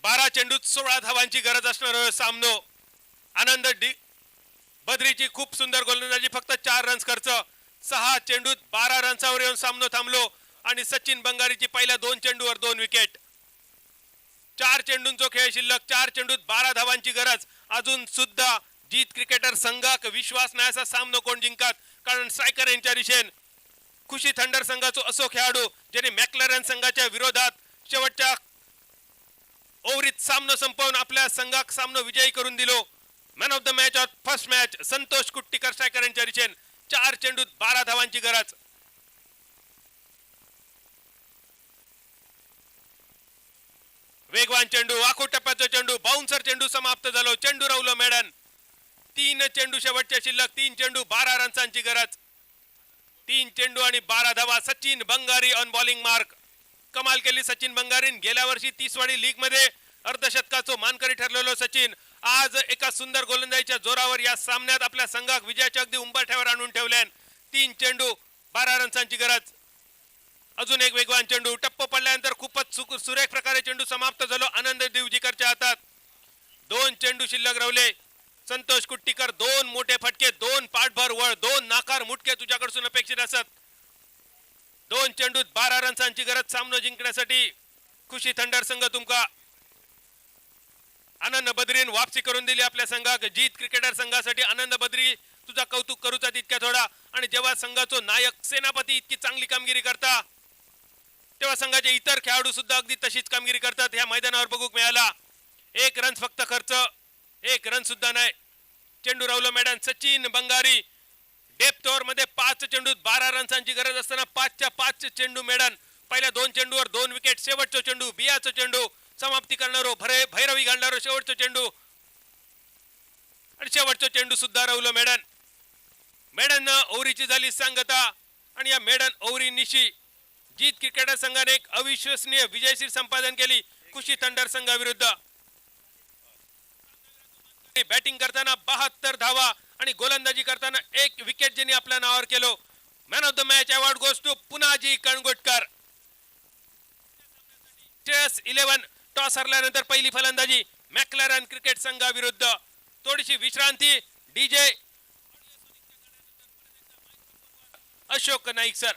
बारा चेंडूत 16 धावांची गरज असणार सामनो. आनंद बद्रीची खूप सुंदर गोलंदाजी, फक्त 4 रन्स खर्च. 6 चेंडूत 12 रन्सावर येऊन सामनो थांबलो आणि सचिन बंगारीची पहिल्या 2 चेंडूवर 2 विकेट. 4 चेंडूंचो खेळ शिल्लक. 4 चेंडूत 12 धावांची गरज. अजून सुद्धा जीत क्रिकेटर संघाक विश्वास नाही असा सामनो कोण जिंकत, कारण स्ट्रायकर यांच्या दिशेन खुशी थंडर संघाचो असो खेळाडू ज्याने मॅक्लॅरन संघाच्या विरोधात शेवटच्या ओव्हरीत सामना संपवून आपल्या संघाक सामना विजयी करून दिलो. Man of the match of first match Santosh Kuttikar striker यांच्या दिशेन. 4 चेंडूत 12 धावांची गरज. वेगवान चेंडू, आखो टप्प्याचा चेंडू, बाउन्सर चेंडू समाप्त झालो. चेंडू रावलो मॅडन. 3 चेंडू शेवटच्या शिल्लक. 3 चेंडू 12 रन्सांची गरज. 3 चेंडू आणि 12 धावा. Sachin Bangari on bowling mark. कमाल केली सचिन बंगारीन. गेल्या वर्षी 30वाडी लीग मध्ये अर्धशतकाचो मानकरी ठरलेलो सचिन आज एका सुंदर गोलंदाजीच्या जोरावर या सामन्यात आपल्या संघाक विजयाच्या अगदी उंबरठ्यावर आणून ठेवल्यान. 3 चेंडू 12 रन्सांची गरज. अजून एक वेगवान चेंडू. टप्प पडल्यानंतर खूपच सुरेख प्रकारे चेंडू समाप्त झालो आनंद दिवजीकरच्या हातात. 2 चेंडू शिल्लक राहिले. संतोष कुट्टीकर 2 मोठे फटके, 2 पाठभर वळ, 2 नाकार मुटके तुझ्याकडून अपेक्षित असत. 2 चेंडूत 12 रन्सांची गरज सामना जिंकण्यासाठी. खुशी थंडर संघ तुमका आनंद बद्रीन वापसी करून दिली आपल्या संघाक. जीत क्रिकेटर संघासाठी आनंद बद्री तुझा कौतुक करूचा तितक्या थोडा. आणि जेव्हा संघाचो नायक सेनापती इतकी चांगली कामगिरी करता तेव्हा संघाचे इतर खेळाडू सुद्धा अगदी तशीच कामगिरी करतात. ह्या मैदानावर बघूक मिळाला. 1 रन फक्त खर्च, 1 रन सुद्धा नाही. चेंडू रावलो madam. Sachin Bangari depth over मध्ये 5 चेंडूत 12 रन्सांची गरज असताना 5च्या 5 चेंडू मॅडम. पहिल्या 2 चेंडूवर 2 विकेट. शेवटचा चेंडू बियाचा चेंडू समाप्ती करणारो भैरवी घालणारो शेवटचा चेंडू आणि शेवटचा चेंडू सुद्धा रावलो मॅडम. मॅडन ओव्हरीची झाली सांगता आणि या मॅडन ओव्हरी निशी जीत क्रिकेटर संघाने एक अविश्वसनीय विजयशील संपादन केली कुशी थंडर संघाविरुद्ध. बॅटिंग करताना 72 धावा आणि गोलंदाजी करताना 1 विकेट ज्यांनी आपल्या नावावर केलो. Man of the match award goes to Punaji Kangotkar. Shreyas 11 toss हरल्यानंतर पहिली फलंदाजी मॅक्लॅरन क्रिकेट संघाविरुद्ध. थोडीशी विश्रांती. DJ Ashok Naik sir.